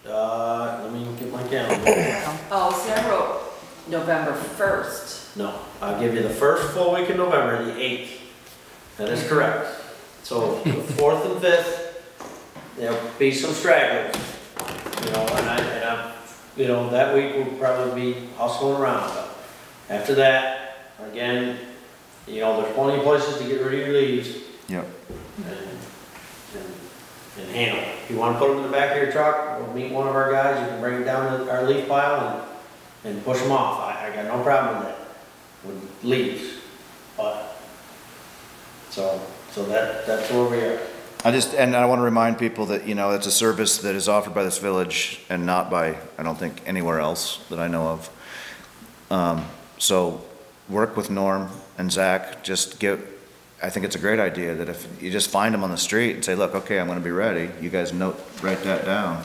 Speaker 7: Let me get my calendar.
Speaker 11: Oh, see, I wrote November 1st.
Speaker 7: No, I'll give you the first full week in November, the 8th. That is correct. So the 4th and 5th, there'll be some stragglers. You know, you know, that week we'll probably be hustling around. But after that, again, you know, there's plenty of places to get rid of your leaves.
Speaker 1: Yep.
Speaker 7: And handle it. If you want to put them in the back of your truck, we'll meet one of our guys. You can bring it down to our leaf pile and push them off. I got no problem with that. With leaves, but so that's where we are.
Speaker 1: I want to remind people that, you know, it's a service that is offered by this village and not by, I don't think, anywhere else that I know of. So work with Norm and Zach, I think it's a great idea that if you just find them on the street and say, look, okay, I'm going to be ready, you guys write that down,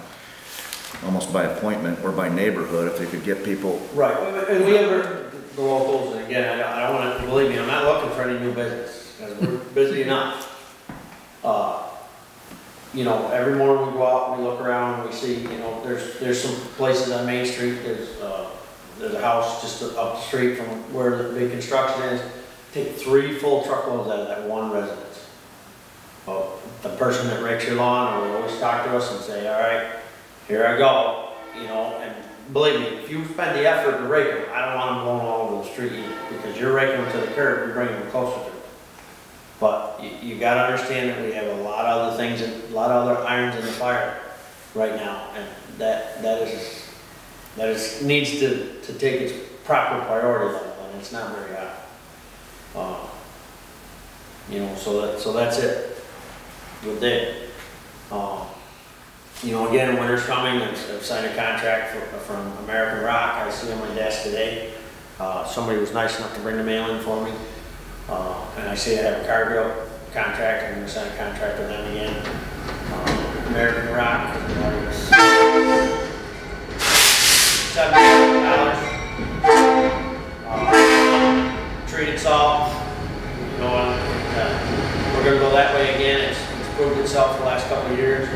Speaker 1: almost by appointment or by neighborhood, if they could get people.
Speaker 7: Right, and we have the locals, and again, I don't want to, believe me, I'm not looking for any new business, because we're busy enough. You know, every morning we go out, we look around, and we see, you know, there's some places on Main Street, there's a house just up the street from where the big construction is. Take 3 full truckloads out of that one residence. Well, the person that rakes your lawn will always talk to us and say, all right, here I go, you know, and believe me, if you spend the effort to rake them, I don't want them going all over the street either, because you're raking them to the curb, you're bringing them closer to it. But you gotta understand that we have a lot of other things, a lot of other irons in the fire right now, and that needs to take its proper priority level, and it's not very high. You know, so that's it with that. You know, again, winter's coming. I've signed a contract from American Rock. I see on my desk today. Somebody was nice enough to bring the mail in for me. And I see I have a cargo contract. I'm going to sign a contract with them again. American Rock is $7,000. Treated salt. You know, we're going to go that way again. It's proved itself the last couple of years.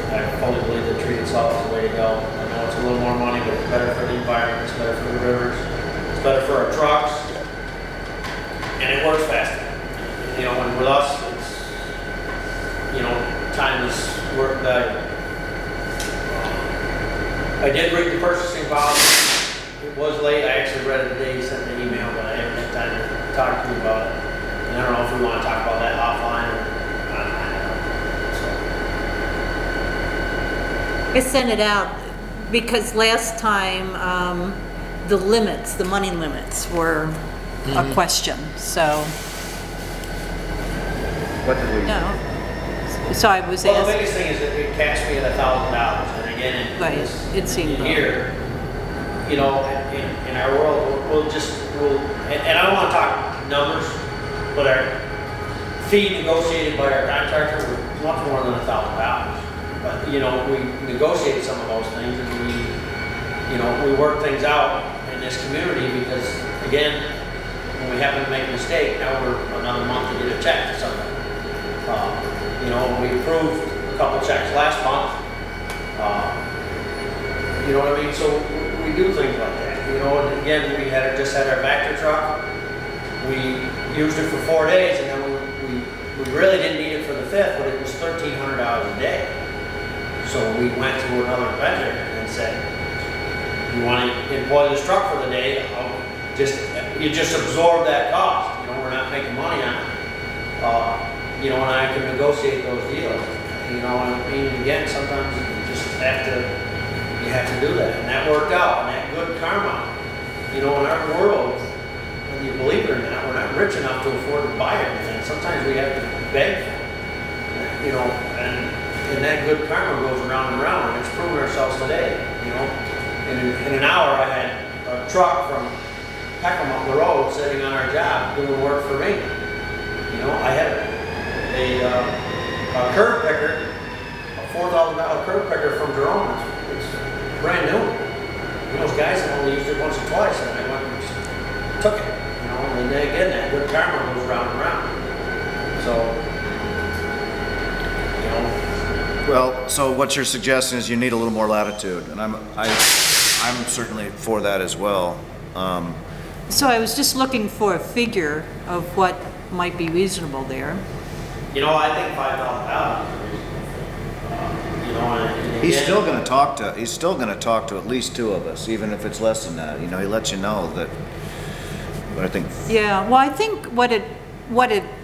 Speaker 7: I fully believe that treated salt is the way to go. I know it's a little more money, but it's better for the environment, it's better for the rivers, it's better for our trucks, and it works faster. You know, and with us, it's, you know, time is work value. I did read the purchasing policy. It was late. I actually read it the day you sent the email, but I haven't had time to talk to you about it. And I don't know if we want to talk about that offline or
Speaker 5: I sent it out because last time, the money limits were a question, so.
Speaker 1: What did we?
Speaker 5: No. So I was
Speaker 7: Well, the
Speaker 5: asked,
Speaker 7: biggest thing is that it caps me at $1,000, and again,
Speaker 5: right, it seemed low.
Speaker 7: here, you know, in our world, and I don't want to talk numbers, but our fee negotiated by our contractor was much more than $1,000. But, you know, we negotiated some of those things, and you know, we work things out in this community because, again, when we happen to make a mistake, now we're another month to get a check for something. You know, we approved a couple checks last month. You know what I mean? So we do things like that. You know, and again, we just had our Vector truck. We used it for 4 days, and then we really didn't need it for the 5th, but it was $1,300 a day. So we went to another vendor and said, "You want to employ this truck for the day? You just absorb that cost. You know, we're not making money on it. You know, and I can negotiate those deals. You know, and I mean, again, sometimes you just have to do that, and that worked out, and that good karma. You know, in our world, whether you believe it or not, we're not rich enough to afford to buy everything. Sometimes we have to beg for it. You know, and that good karma goes around and around, and it's proven ourselves today. You know, in an hour, I had a truck from Peckham up the road sitting on our job doing work for me. You know, I had a curb picker, a $4,000 curb picker from Jerome. It's brand new. You know, those guys have only used it once or twice, and I went and just took it. You know, and then again, that good karma goes round and round. So, you know.
Speaker 1: Well, so what you're suggesting is you need a little more latitude, and I'm certainly for that as well.
Speaker 5: So I was just looking for a figure of what might be reasonable there.
Speaker 7: You know, I think $5,000 is reasonable. You know, and
Speaker 1: He's
Speaker 7: again,
Speaker 1: still going to talk to at least 2 of us, even if it's less than that. You know, he lets you know that. But I think.
Speaker 5: Yeah, well, I think what it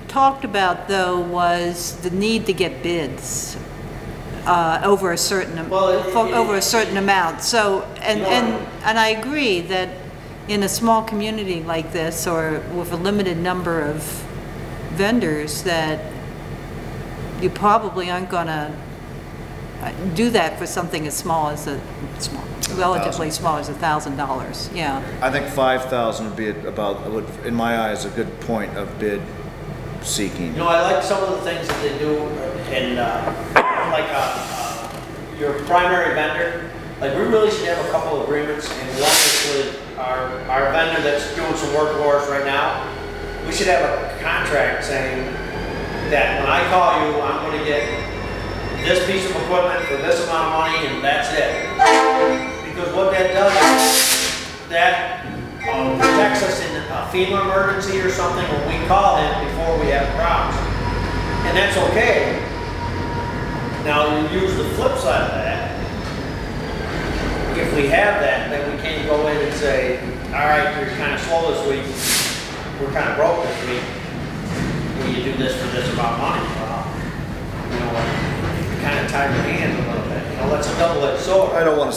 Speaker 5: talked about though was the need to get bids over a certain over a certain amount. So and I agree that in a small community like this, or with a limited number of vendors, that you probably aren't going to do that for something as small as relatively small as $1,000. Yeah.
Speaker 1: I think 5,000 would be in my eyes, a good point of bid seeking.
Speaker 7: You know, I like some of the things that they do, and like your primary vendor. Like, we really should have a couple of agreements, and one is with our vendor that's doing some work for us right now. We should have a contract saying that when I call you, I'm going to get this piece of equipment for this amount of money, and that's it. Because what that does is that protects us in a FEMA emergency or something when we call him before we have problems. And that's okay. Now, you use the flip side of that. If we have that, then we can't go in and say, all right, you're kind of slow this week. We're kind of broke this week. Will you do this for this amount of money? You know, it kind of tied your hands a little bit. You know, that's a double-edged sword.
Speaker 1: I don't want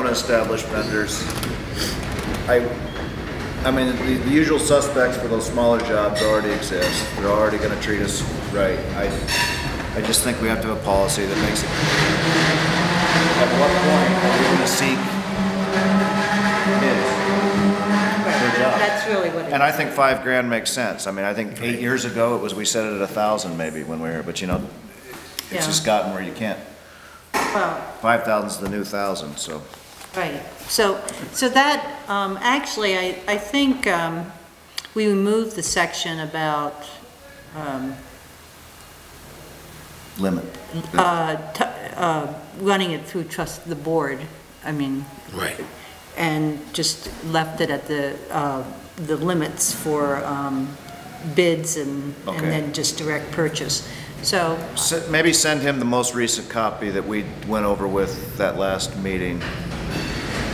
Speaker 1: to establish vendors. I mean, the usual suspects for those smaller jobs already exist. They're already going to treat us right. I just think we have to have a policy that makes it. At what point are we going to seek bids for a job?
Speaker 5: That's really what it is.
Speaker 1: And I think $5,000 makes sense. I mean, I think 8 years ago we set it at 1,000 maybe when we were, but you know, it's just gotten where you can't.
Speaker 5: Well,
Speaker 1: 5,000 is the new 1,000, so.
Speaker 5: right. So that, actually, I think we removed the section about
Speaker 1: Limit.
Speaker 5: running it through the board, I mean.
Speaker 10: Right.
Speaker 5: And just left it at the limits for bids and then just direct purchase. So
Speaker 1: Maybe send him the most recent copy that we went over with that last meeting.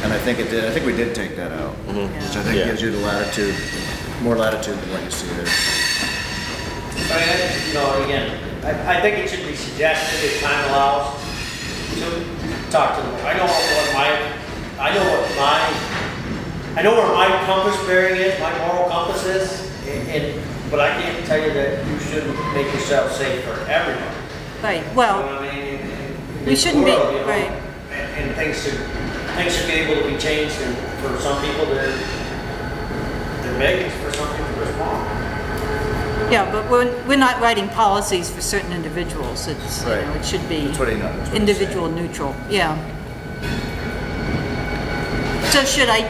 Speaker 1: And I think it did. I think we did take that out, which I think gives you the latitude, more latitude than what you see there.
Speaker 7: I mean, you know, again, I think it should be suggested if time allows to talk to them. I know where my compass bearing is, my moral compass is, but I can't tell you that you shouldn't make yourself safe for everyone.
Speaker 5: right, well,
Speaker 7: You know what I mean?
Speaker 5: we shouldn't be,
Speaker 7: You know,
Speaker 5: right.
Speaker 7: And things should be able to be changed, and for some people they're big, and for some people they're small.
Speaker 5: Yeah, but we're not writing policies for certain individuals. It's, you know, it should be
Speaker 1: That's what he knows.
Speaker 5: individual neutral, yeah. So should I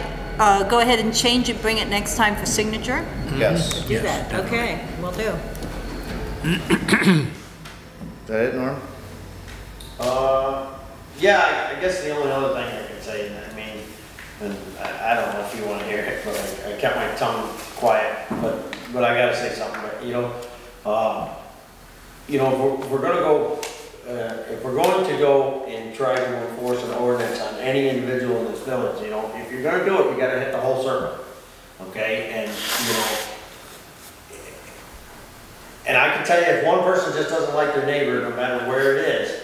Speaker 5: go ahead and change it, bring it next time for signature?
Speaker 1: Yes.
Speaker 5: Do
Speaker 10: Yes,
Speaker 5: that,
Speaker 10: definitely.
Speaker 5: okay, will do.
Speaker 1: Is that it, Norm?
Speaker 7: Yeah, I guess the only other thing I can say, I mean, and I don't know if you want to hear it, but I kept my tongue quiet, but I gotta say something, if we're gonna go, if we're going to go and try to enforce an ordinance on any individual in this village, if you're gonna do it, you gotta hit the whole circle, okay? And I can tell you, if one person just doesn't like their neighbor, no matter where it is,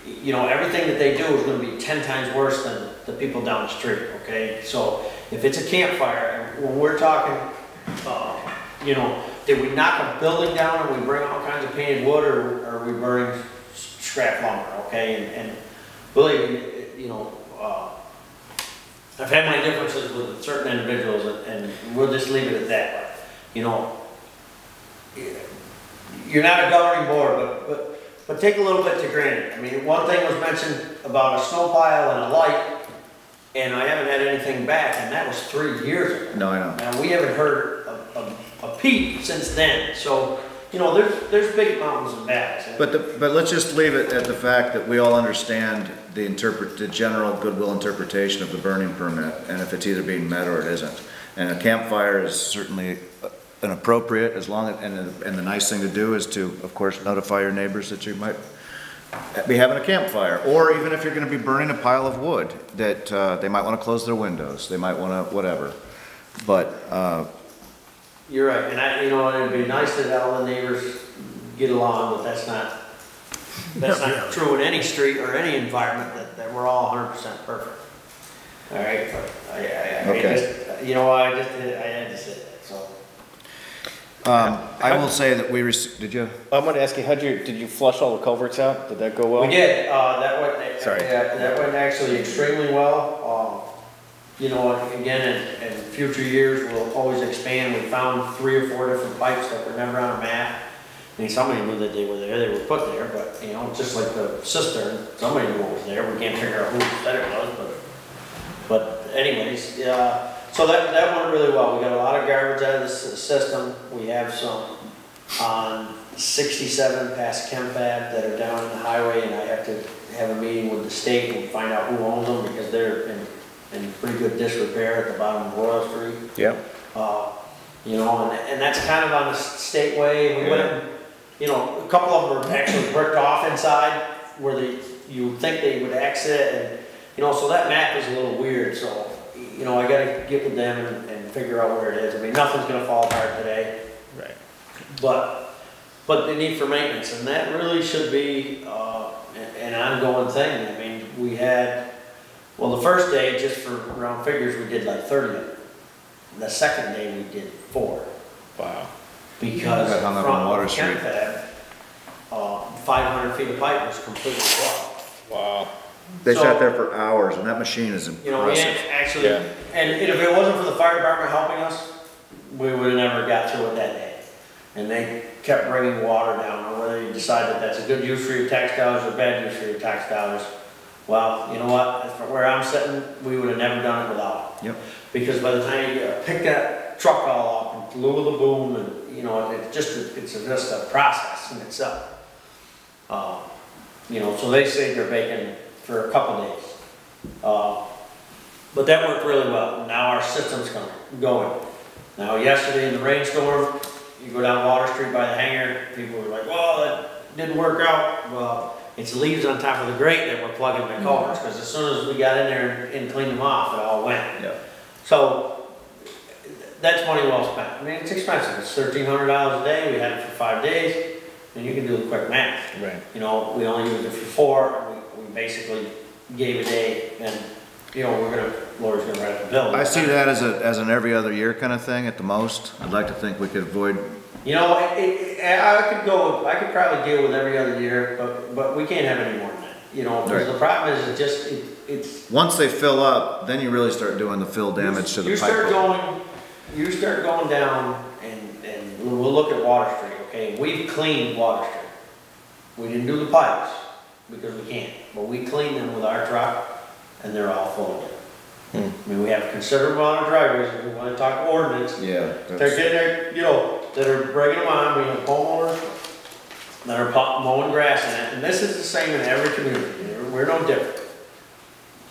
Speaker 7: everything that they do is gonna be 10 times worse than the people down the street, okay? So if it's a campfire, and when we're talking, did we knock a building down and we bring all kinds of painted wood, or are we burning scrap lumber, okay? And believe me, I've had my differences with certain individuals, and we'll just leave it at that. You're not a governing board, but take a little bit to granted. I mean, one thing was mentioned about a snow pile and a light, and I haven't had anything back, and that was 3 years ago.
Speaker 1: No, I know.
Speaker 7: Now, we haven't heard a peep since then, so, there's big mountains and valleys.
Speaker 1: But let's just leave it at the fact that we all understand the general goodwill interpretation of the burning permit, and if it's either being met or it isn't. And a campfire is certainly inappropriate, as long as, and the nice thing to do is to, of course, notify your neighbors that you might be having a campfire, or even if you're going to be burning a pile of wood, that they might want to close their windows, they might want to whatever. But
Speaker 7: you're right, and it'd be nice that all the neighbors get along, but that's not true in any street or any environment, that we're all 100% perfect. All right, but I had to say that, so.
Speaker 1: I will say that did you?
Speaker 6: I'm gonna ask you, did you flush all the culverts out? Did that go well?
Speaker 7: We did,
Speaker 6: Sorry.
Speaker 7: that went actually extremely well. Again, in future years, we'll always expand. We found 3 or 4 different pipes that were never on a map. I mean, somebody knew that they were put there, but, just like the cistern, somebody knew what was there. We can't figure out who said it was, but anyways, so that went really well. We got a lot of garbage out of the system. We have some on 67 past Chem Fab that are down in the highway, and I have to have a meeting with the state and find out who owns them, because they're in pretty good disrepair at the bottom of Royal Street.
Speaker 6: Yeah.
Speaker 7: And that's kind of on the state way. We went, a couple of them are actually bricked off inside where you would think they would exit, and so that map is a little weird. So I got to get with them and figure out where it is. I mean, nothing's going to fall apart today.
Speaker 6: Right.
Speaker 7: But the need for maintenance, and that really should be an ongoing thing. I mean, we had. Well, the first day, just for round figures, we did like 30 of them. The second day, we did 4.
Speaker 6: Wow.
Speaker 7: Because
Speaker 1: Got hung up on Water
Speaker 7: from Chem
Speaker 1: Street.
Speaker 7: Fab, 500 feet of pipe was completely blocked.
Speaker 6: Wow.
Speaker 1: They
Speaker 7: So-
Speaker 1: sat there for hours, and that machine is
Speaker 7: We
Speaker 1: impressive.
Speaker 7: actually,
Speaker 6: Yeah.
Speaker 7: and if it wasn't for the fire department helping us, we would have never got through it that day. And they kept bringing water down, or whether you decide that that's a good use for your tax dollars or bad use for your tax dollars. Well, you know what, from where I'm sitting, we would have never done it without it.
Speaker 1: Yep.
Speaker 7: Because by the time you pick that truck all up and glue the boom, and it's just a process in itself. So they saved their bacon for a couple days. But that worked really well. Now our system's going. Now yesterday in the rainstorm, you go down Water Street by the hangar, people were like, well, that didn't work out. Well, it's leaves on top of the grate that we're plugging the culverts, because as soon as we got in there and cleaned them off, it all went.
Speaker 1: Yeah.
Speaker 7: So that's money well spent. I mean, it's expensive. It's $1,300 a day. We had it for 5 days, and you can do the quick math.
Speaker 6: Right.
Speaker 7: We only used it for 4. We basically gave a day, and Lori's gonna write up the bill.
Speaker 1: I see that as an every other year kind of thing at the most. I'd like to think we could avoid.
Speaker 7: I could probably deal with every other year, but we can't have any more than that. Because
Speaker 1: Right.
Speaker 7: the problem is it's.
Speaker 1: Once they fill up, then you really start doing the fill damage to the
Speaker 7: You
Speaker 1: pipe.
Speaker 7: start going down, and we'll look at Water Street, okay? We've cleaned Water Street. We didn't do the pipes, because we can't, but we cleaned them with our truck, and they're all full again. I mean, we have a considerable amount of driveways, if we wanna talk ordinance,
Speaker 1: Yeah.
Speaker 7: they're getting their, you know, that are breaking them on, we have homeowners that are mowing grass in it, and this is the same in every community, we're no different.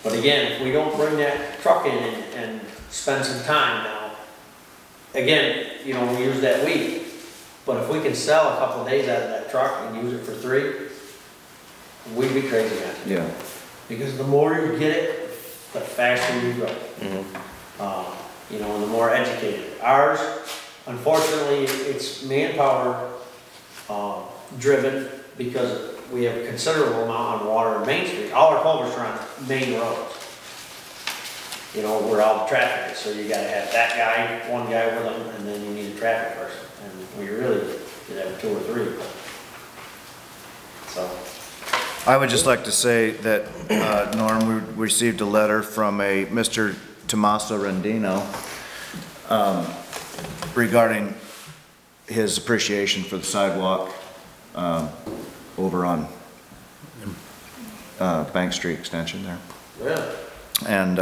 Speaker 7: But again, if we don't bring that truck in and spend some time now, again, you know, we use that weed, but if we can sell a couple of days out of that truck and use it for 3, we'd be crazy man.
Speaker 1: Yeah.
Speaker 7: Because the more you get it, the faster you go. You know, and the more educated. Ours, unfortunately, it's manpower driven because we have a considerable amount on water on Main Street. All our culverts are on main roads. You know, where all the traffic is. So you gotta have that guy, one guy with them, and then you need a traffic person. And we really could have 2 or 3. So.
Speaker 1: I would just like to say that, Norm, we received a letter from a Mr. Tommaso Rendino regarding his appreciation for the sidewalk over on Bank Street extension there.
Speaker 7: Really?
Speaker 1: And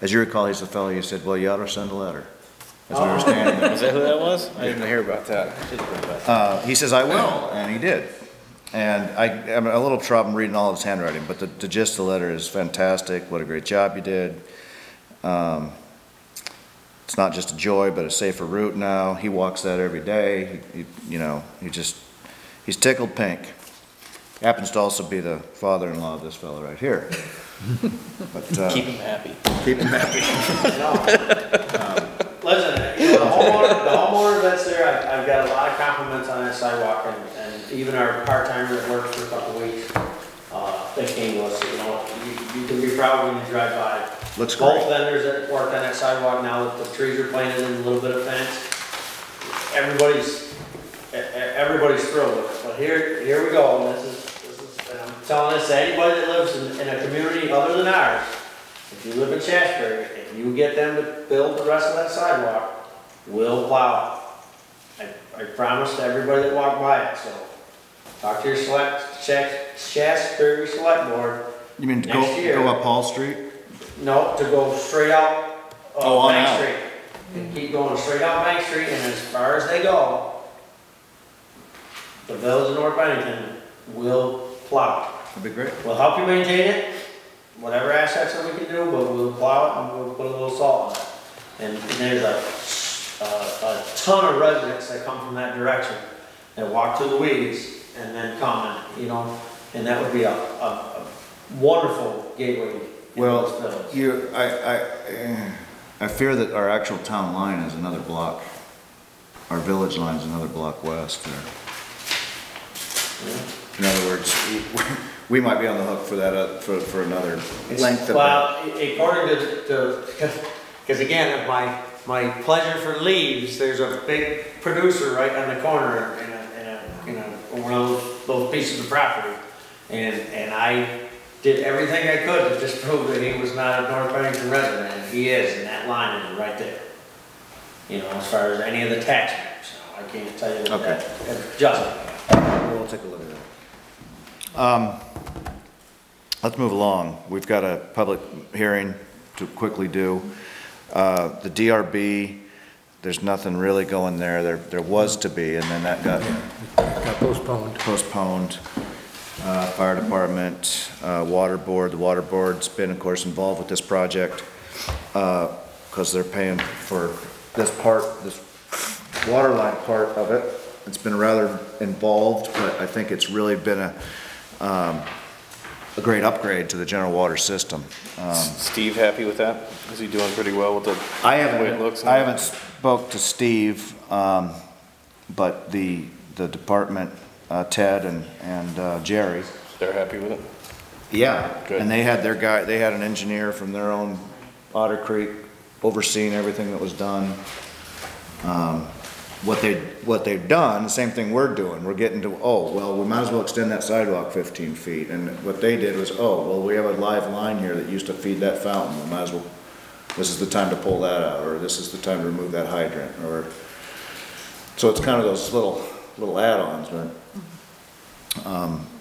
Speaker 1: as you recall, he's the fellow you said, well, you ought to send a letter. As we were standing there.
Speaker 6: Is that who that was? I didn't hear about that.
Speaker 1: He says, I will, and he did. And I'm a little trouble reading all of his handwriting, but the gist of the letter is fantastic. What a great job you did. It's not just a joy, but a safer route now. He walks that every day. You know, he's tickled pink. Happens to also be the father-in-law of this fellow right here. But,
Speaker 6: Keep him happy.
Speaker 1: Keep him happy.
Speaker 7: Listen, you know, the homeowner that's there, I've got a lot of compliments on that sidewalk, and even our part-timer that worked for a couple of weeks, that came to us, you know, you can be proud when you drive by.
Speaker 1: Looks great.
Speaker 7: Both vendors that worked on that sidewalk, now that the trees are planted and a little bit of fence, everybody's thrilled with it. But here we go, and and I'm telling this to anybody that lives in a community other than ours. If you live in Shasbury, if you get them to build the rest of that sidewalk, we'll plow it. I promised everybody that walked by it, so talk to your Shasbury Select Board.
Speaker 1: You mean to
Speaker 7: next year.
Speaker 1: go up Hall Street?
Speaker 7: No, to go straight out
Speaker 1: on
Speaker 7: Bank
Speaker 1: out.
Speaker 7: Street. And keep going straight out Bank Street, and as far as they go, the village of North Bennington will plow it.
Speaker 1: That'd be great.
Speaker 7: We'll help you maintain it, whatever assets that we can do, but we'll plow it and we'll put a little salt on it. And there's a ton of residents that come from that direction, that walk through the weeds and then come, and, you know, and that would be a wonderful gateway in those villages.
Speaker 1: I fear that our actual town line is another block. Our village line is another block west there. In other words, we might be on the hook for that, for another length of.
Speaker 7: Well, according to, because again, my pleasure for leaves, there's a big producer right on the corner in one of those pieces of property. And I did everything I could to disprove that he was not a North Bennington resident, and he is, and that line is right there. You know, as far as any of the tax maps, so I can't tell you what that's just.
Speaker 1: We'll take a look at that. Let's move along. We've got a public hearing to quickly do. The DRB, there's nothing really going there. There was to be, and then that got postponed. Fire department, water board. The water board's been, of course, involved with this project because they're paying for this water line part of it. It's been rather involved, but I think it's really been a great upgrade to the general water system.
Speaker 6: Steve happy with that? Is he doing pretty well with the way it looks?
Speaker 1: I haven't spoke to Steve, but the department, Ted and Jerry.
Speaker 6: They're happy with it?
Speaker 1: Yeah.
Speaker 6: Good.
Speaker 1: And they had their guy, they had an engineer from their own Otter Creek overseeing everything that was done. What they've done, the same thing we're doing, we're getting to, we might as well extend that sidewalk 15 feet. And what they did was, we have a live line here that used to feed that fountain. We might as well, this is the time to pull that out, or this is the time to remove that hydrant, or, so it's kind of those little add-ons, but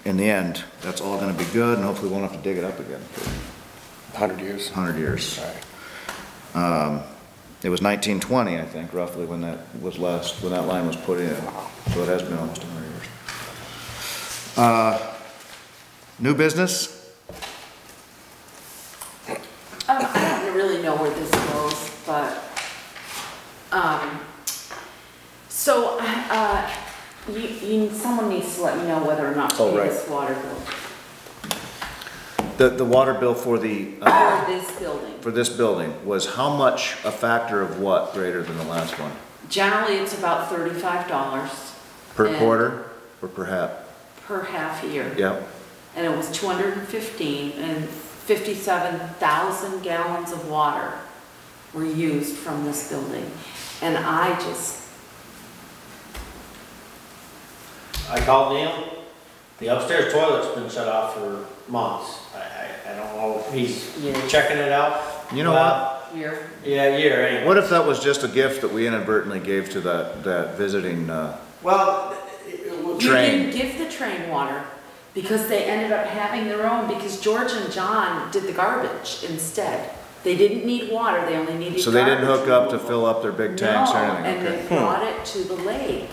Speaker 1: in the end, that's all gonna be good, and hopefully we won't have to dig it up again for
Speaker 6: 100 years.
Speaker 1: 100 years.
Speaker 6: All right.
Speaker 1: It was 1920, I think, roughly, when that line was put in. So it has been almost 100 years. New business?
Speaker 11: I don't really know where this goes, but, so, someone needs to let me know whether or not to
Speaker 1: Oh,
Speaker 11: pay
Speaker 1: right.
Speaker 11: this water bill
Speaker 1: The water bill for the,
Speaker 11: for this building.
Speaker 1: for this building was how much a factor of what greater than the last one?
Speaker 11: Generally, it's about $35
Speaker 1: Per
Speaker 11: And-
Speaker 1: quarter or per half?
Speaker 11: per half year.
Speaker 1: Yep.
Speaker 11: And it was 215, and 57,000 gallons of water were used from this building. And I
Speaker 7: called Neil. The upstairs toilet's been shut off for months. I don't know if he's
Speaker 11: Yeah.
Speaker 7: checking it out.
Speaker 1: You know what?
Speaker 11: here,
Speaker 7: Yeah, a year anyway.
Speaker 1: What if that was just a gift that we inadvertently gave to that visiting,
Speaker 7: Well,
Speaker 11: you
Speaker 1: Train.
Speaker 11: didn't give the train water because they ended up having their own, because George and John did the garbage instead. They didn't need water, they only needed garbage.
Speaker 1: so they didn't hook up to
Speaker 11: removal.
Speaker 1: fill up their big tanks or
Speaker 11: No,
Speaker 1: anything?
Speaker 11: and
Speaker 1: Okay.
Speaker 11: they brought it to the lake.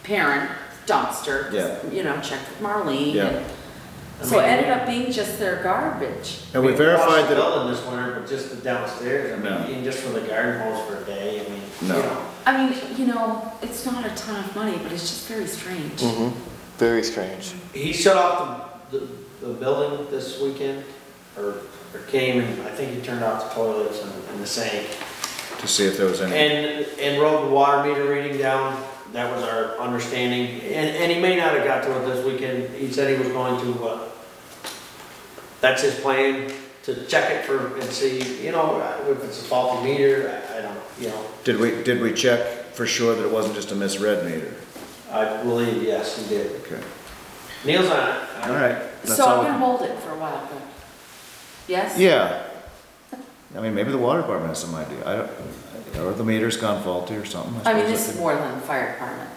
Speaker 11: Parent dumpster,
Speaker 1: Yeah.
Speaker 11: checked with Marlene.
Speaker 1: Yeah.
Speaker 11: and- So it ended up being just their garbage.
Speaker 1: And we verified
Speaker 7: washed the
Speaker 1: that,
Speaker 7: building this winter, but just the downstairs. I
Speaker 1: No.
Speaker 7: mean, even just for the garden hose for a day. I mean,
Speaker 1: No.
Speaker 7: you know.
Speaker 11: I mean, it's not a ton of money, but it's just very strange.
Speaker 6: Mm-hmm. Very strange.
Speaker 7: He shut off the building this weekend, or came, and I think he turned off the toilets and the sink.
Speaker 1: to see if there was any,
Speaker 7: And wrote the water meter reading down. That was our understanding. And he may not have got to it this weekend. He said he was going to, that's his plan, to check it and see, if it's a faulty meter. I don't,
Speaker 1: did we check for sure that it wasn't just a misread meter?
Speaker 7: I believe, yes, he did.
Speaker 1: Okay.
Speaker 7: Neil's on it.
Speaker 1: All right. That's
Speaker 11: So
Speaker 1: all
Speaker 11: I'm
Speaker 1: we
Speaker 11: gonna
Speaker 1: can-
Speaker 11: hold it for a while, but, yes?
Speaker 1: Yeah. I mean, maybe the water department has some idea. Or the meter's gone faulty or something.
Speaker 11: I mean,
Speaker 1: suppose
Speaker 11: this
Speaker 1: that
Speaker 11: is
Speaker 1: could-
Speaker 11: more than the fire department,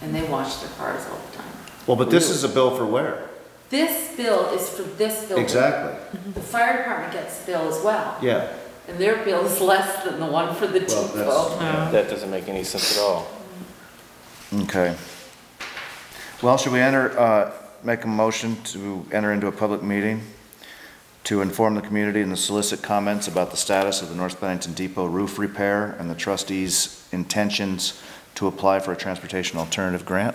Speaker 11: and they wash their cars all the time.
Speaker 1: Well, but this is a bill for where?
Speaker 11: This bill is for this building.
Speaker 1: Exactly.
Speaker 11: The fire department gets a bill as well,
Speaker 1: Yeah.
Speaker 11: and their bill is less than the one for the
Speaker 1: Well,
Speaker 11: depot.
Speaker 6: That doesn't make any sense at all.
Speaker 1: Okay. Well, should we make a motion to enter into a public meeting to inform the community and to solicit comments about the status of the North Bennington Depot roof repair and the trustees' intentions to apply for a transportation alternative grant?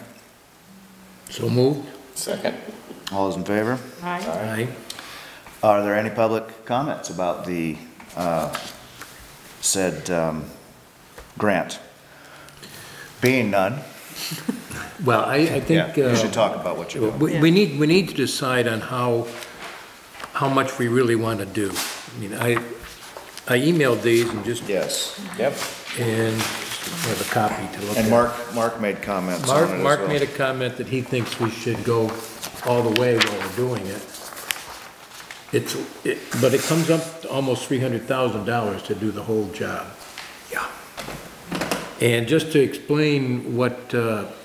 Speaker 10: So moved.
Speaker 6: Second.
Speaker 1: All those in favor?
Speaker 10: Aye.
Speaker 1: Are there any public comments about the said grant? Being none,
Speaker 10: Well, I think.
Speaker 1: you should talk about what you're doing.
Speaker 10: We need to decide on how much we really want to do. I mean, I emailed these and just,
Speaker 1: Yes.
Speaker 6: Yep.
Speaker 10: and have a copy to look at.
Speaker 1: And Mark made comments on it as well.
Speaker 10: Mark made a comment that he thinks we should go all the way while we're doing it. But it comes up to almost $300,000 to do the whole job. Yeah. And just to explain what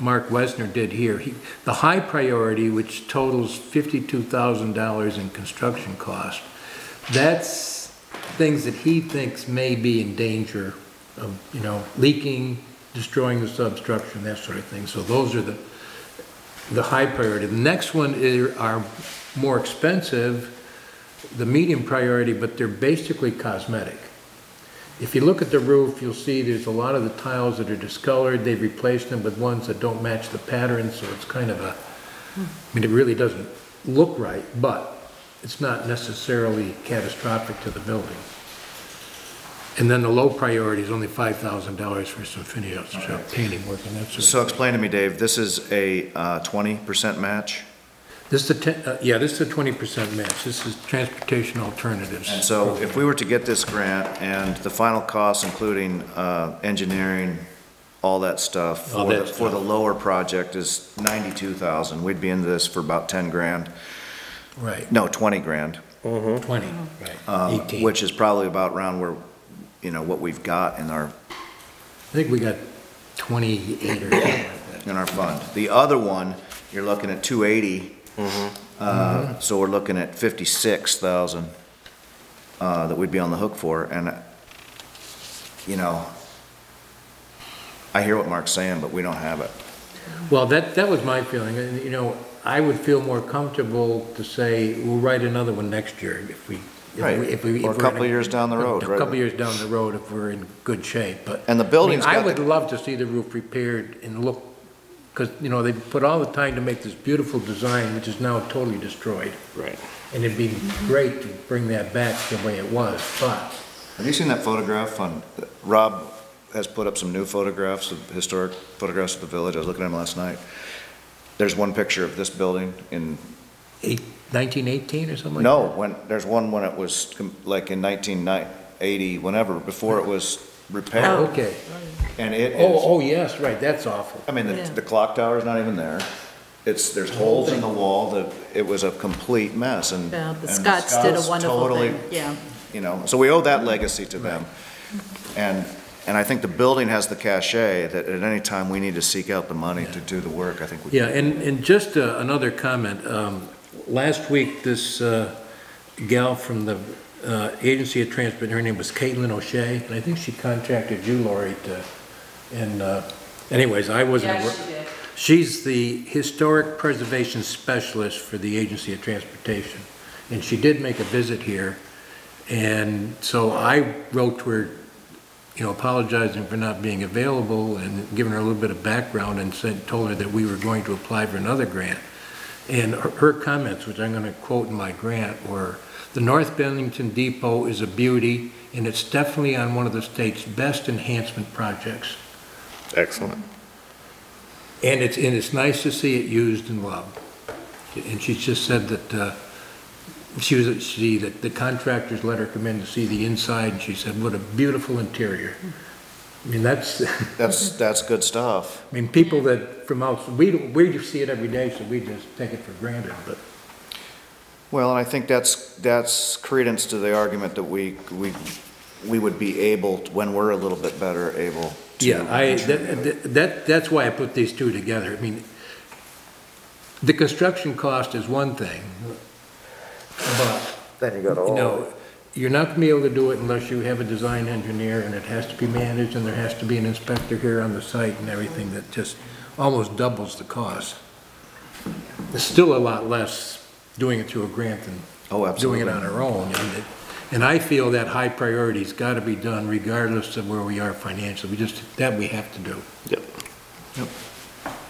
Speaker 10: Mark Wesner did here, the high priority, which totals $52,000 in construction cost, that's things that he thinks may be in danger of, leaking, destroying the substructure, that sort of thing. So those are the high priority. The next one are more expensive, the medium priority, but they're basically cosmetic. If you look at the roof, you'll see there's a lot of the tiles that are discolored. They've replaced them with ones that don't match the pattern, so it's kind of it really doesn't look right, but it's not necessarily catastrophic to the building. And then the low priority is only $5,000 for some finish up, painting work and that sort of
Speaker 1: So
Speaker 10: thing.
Speaker 1: explain to me, Dave, this is a 20% match?
Speaker 10: This is a 20% match. This is transportation alternatives.
Speaker 1: And so if we were to get this grant and the final costs, including engineering, all that stuff,
Speaker 10: All that
Speaker 1: for the
Speaker 10: stuff.
Speaker 1: lower project is $92,000, we'd be into this for about 10 grand.
Speaker 10: Right,
Speaker 1: No, 20 grand,
Speaker 10: 20, right, 18.
Speaker 1: which is probably about around where, what we've got in our
Speaker 10: I think we got 28 or something like that.
Speaker 1: in our fund. The other one, you're looking at 280. So we're looking at 56,000 that we'd be on the hook for. And you know, I hear what Mark's saying, but we don't have it.
Speaker 10: Well, that was my feeling, and, you know, I would feel more comfortable to say, we'll write another one next year if we.
Speaker 1: Right, or a couple of years down the road,
Speaker 10: A
Speaker 1: right?
Speaker 10: couple of years down the road if we're in good shape, but.
Speaker 1: And the building's
Speaker 10: I mean,
Speaker 1: got
Speaker 10: I would
Speaker 1: the-
Speaker 10: love to see the roof repaired and look, because, you know, they put all the time to make this beautiful design, which is now totally destroyed.
Speaker 6: Right.
Speaker 10: And it'd be great to bring that back the way it was, but.
Speaker 1: Have you seen that photograph on, Rob has put up some new photographs, of historic photographs of the village. I was looking at them last night. There's one picture of this building in,
Speaker 10: 1918 or something like that?
Speaker 1: no, there's one when it was like in 1980, whenever, before it was repaired.
Speaker 10: Oh, okay.
Speaker 1: And it is,
Speaker 10: Oh, yes, right, that's awful.
Speaker 1: I mean,
Speaker 5: Yeah.
Speaker 1: the clock tower's not even there. There's holes in the wall, it was a complete mess, and.
Speaker 5: Yeah, the
Speaker 1: and
Speaker 5: Scots did a
Speaker 1: Scots
Speaker 5: wonderful
Speaker 1: totally,
Speaker 5: thing, yeah.
Speaker 1: you know, so we owe that legacy to them. And I think the building has the cachet that at any time we need to seek out the money to do the work, I think we.
Speaker 10: Yeah, and just another comment. Last week, this gal from the Agency of Transport, her name was Caitlin O'Shea, and I think she contacted you, Lori, anyways, I wasn't.
Speaker 4: Yeah, she did.
Speaker 10: She's the Historic Preservation Specialist for the Agency of Transportation, and she did make a visit here, and so I wrote to her, you know, apologizing for not being available and giving her a little bit of background and told her that we were going to apply for another grant. And her comments, which I'm going to quote in my grant, were, "The North Bennington Depot is a beauty, and it's definitely on one of the state's best enhancement projects.
Speaker 6: Excellent.
Speaker 10: And it's nice to see it used and loved." And she just said that that the contractors let her come in to see the inside, and she said, "What a beautiful interior." I mean, that's
Speaker 1: That's good stuff.
Speaker 10: I mean, people that from outside, we see it every day, so we just take it for granted, but.
Speaker 1: Well, and I think that's credence to the argument that we would be able, when we're a little bit better able to.
Speaker 10: Yeah, that's why I put these two together. I mean, the construction cost is one thing, but,
Speaker 1: Then you got
Speaker 10: you know, you're not gonna be able to do it unless you have a design engineer, and it has to be managed, and there has to be an inspector here on the site and everything that just almost doubles the cost. It's still a lot less doing it through a grant than
Speaker 1: Oh,
Speaker 10: doing
Speaker 1: absolutely.
Speaker 10: it on our own. And I feel that high priority's gotta be done regardless of where we are financially. That we have to do.
Speaker 6: Yep.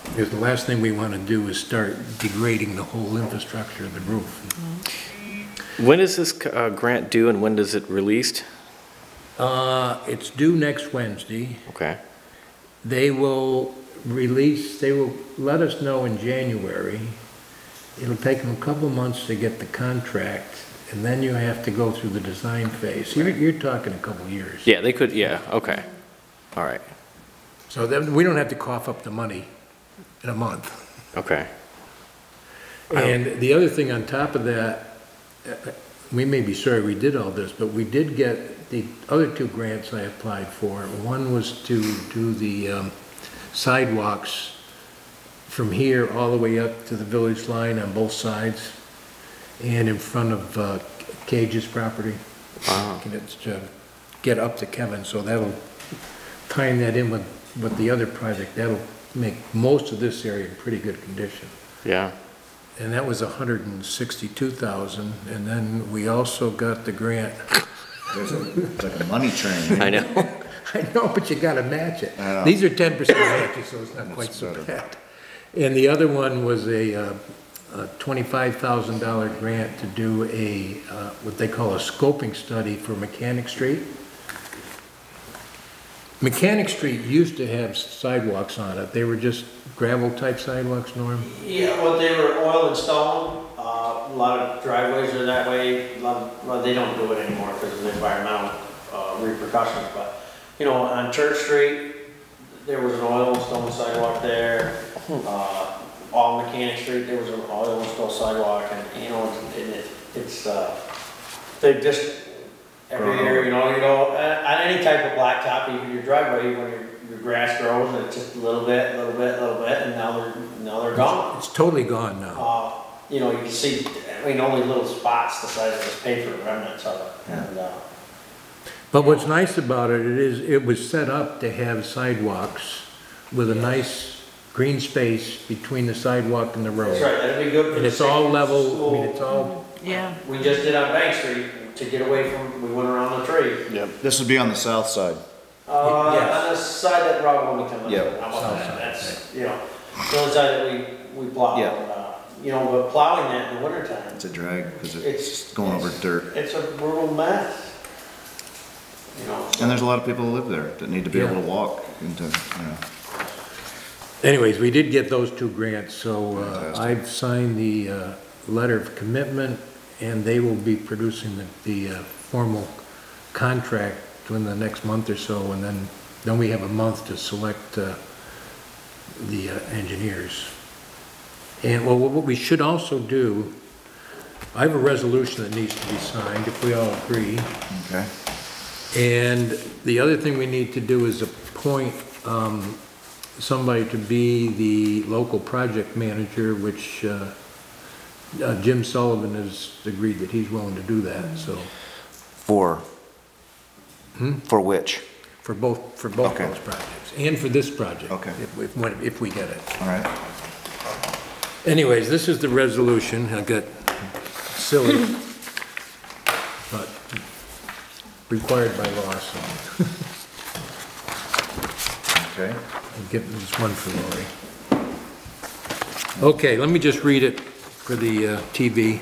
Speaker 10: Because the last thing we wanna do is start degrading the whole infrastructure of the roof.
Speaker 6: When is this grant due and when does it released?
Speaker 10: It's due next Wednesday.
Speaker 6: Okay.
Speaker 10: They will let us know in January. It'll take them a couple months to get the contract, and then you have to go through the design phase. You're talking a couple years.
Speaker 6: Yeah, they could, yeah, okay. All right,
Speaker 10: So then we don't have to cough up the money in a month.
Speaker 6: okay.
Speaker 10: And the other thing on top of that, we may be sorry we did all this, but we did get the other two grants I applied for. One was to do the sidewalks from here all the way up to the village line on both sides and in front of Cage's property.
Speaker 6: Wow.
Speaker 10: And it's to get up to Kevin, so that'll, tying that in with the other project, that'll make most of this area in pretty good condition.
Speaker 6: Yeah,
Speaker 10: And that was $162,000, and then we also got the grant.
Speaker 1: It's like a money train.
Speaker 6: I know.
Speaker 10: I know, but you gotta match it.
Speaker 1: I know.
Speaker 10: These are 10% matches, so it's not quite so
Speaker 1: better.
Speaker 10: bad. And the other one was a $25,000 grant to do what they call a scoping study for Mechanic Street. Mechanic Street used to have sidewalks on it. They were just gravel-type sidewalks, Norm?
Speaker 7: Yeah, well, they were oil and stone. A lot of driveways are that way. Well, they don't do it anymore because of the environmental repercussions. But, you know, on Church Street, there was an oil and stone sidewalk there. On Mechanic Street, there was an oil and stone sidewalk. And, you know, they just, every year, you know, on any type of blacktop, even your driveway, when your grass grows, and it's just a little bit, and now they're gone.
Speaker 10: It's totally gone now.
Speaker 7: You know, you can see, I mean, only little spots the size of this paper remnants of it. And,
Speaker 10: But what's nice about it is it was set up to have sidewalks with a nice green space between the sidewalk and the road.
Speaker 7: That's right, that'd be good for
Speaker 10: And
Speaker 7: the
Speaker 10: it's all
Speaker 7: safety
Speaker 10: level, I mean,
Speaker 7: school.
Speaker 10: it's all,
Speaker 5: Yeah.
Speaker 7: We just did on Bank Street to get away from, we went around the tree.
Speaker 1: Yep. This would be on the south side.
Speaker 10: Yes.
Speaker 7: On the side that Rob wanted to come in.
Speaker 1: Yeah.
Speaker 7: How about
Speaker 10: South
Speaker 7: that?
Speaker 10: side,
Speaker 7: That's, you know, the only side that we plow.
Speaker 1: Yeah.
Speaker 7: You know, but plowing that in the wintertime,
Speaker 1: It's a drag because
Speaker 7: It's-
Speaker 1: it's going over dirt.
Speaker 7: it's a brutal mess. You know.
Speaker 1: And there's a lot of people who live there that need to be
Speaker 10: Yeah.
Speaker 1: able to walk into, you know.
Speaker 10: anyways, we did get those 2 grants, so
Speaker 1: Fantastic.
Speaker 10: I've signed the letter of commitment, and they will be producing the formal contract within the next month or so, and then we have a month to select the engineers. And well, what we should also do, I have a resolution that needs to be signed, if we all agree.
Speaker 1: Okay.
Speaker 10: And the other thing we need to do is appoint somebody to be the local project manager, which Jim Sullivan has agreed that he's willing to do that, so,
Speaker 1: For which?
Speaker 10: for both
Speaker 1: Okay.
Speaker 10: those projects, and for this project.
Speaker 1: Okay.
Speaker 10: If we get it.
Speaker 1: All right.
Speaker 10: Anyways, this is the resolution. I got silly, but required by law, so
Speaker 1: Okay.
Speaker 10: I'll give this one for Lori. Okay, let me just read it for the TV.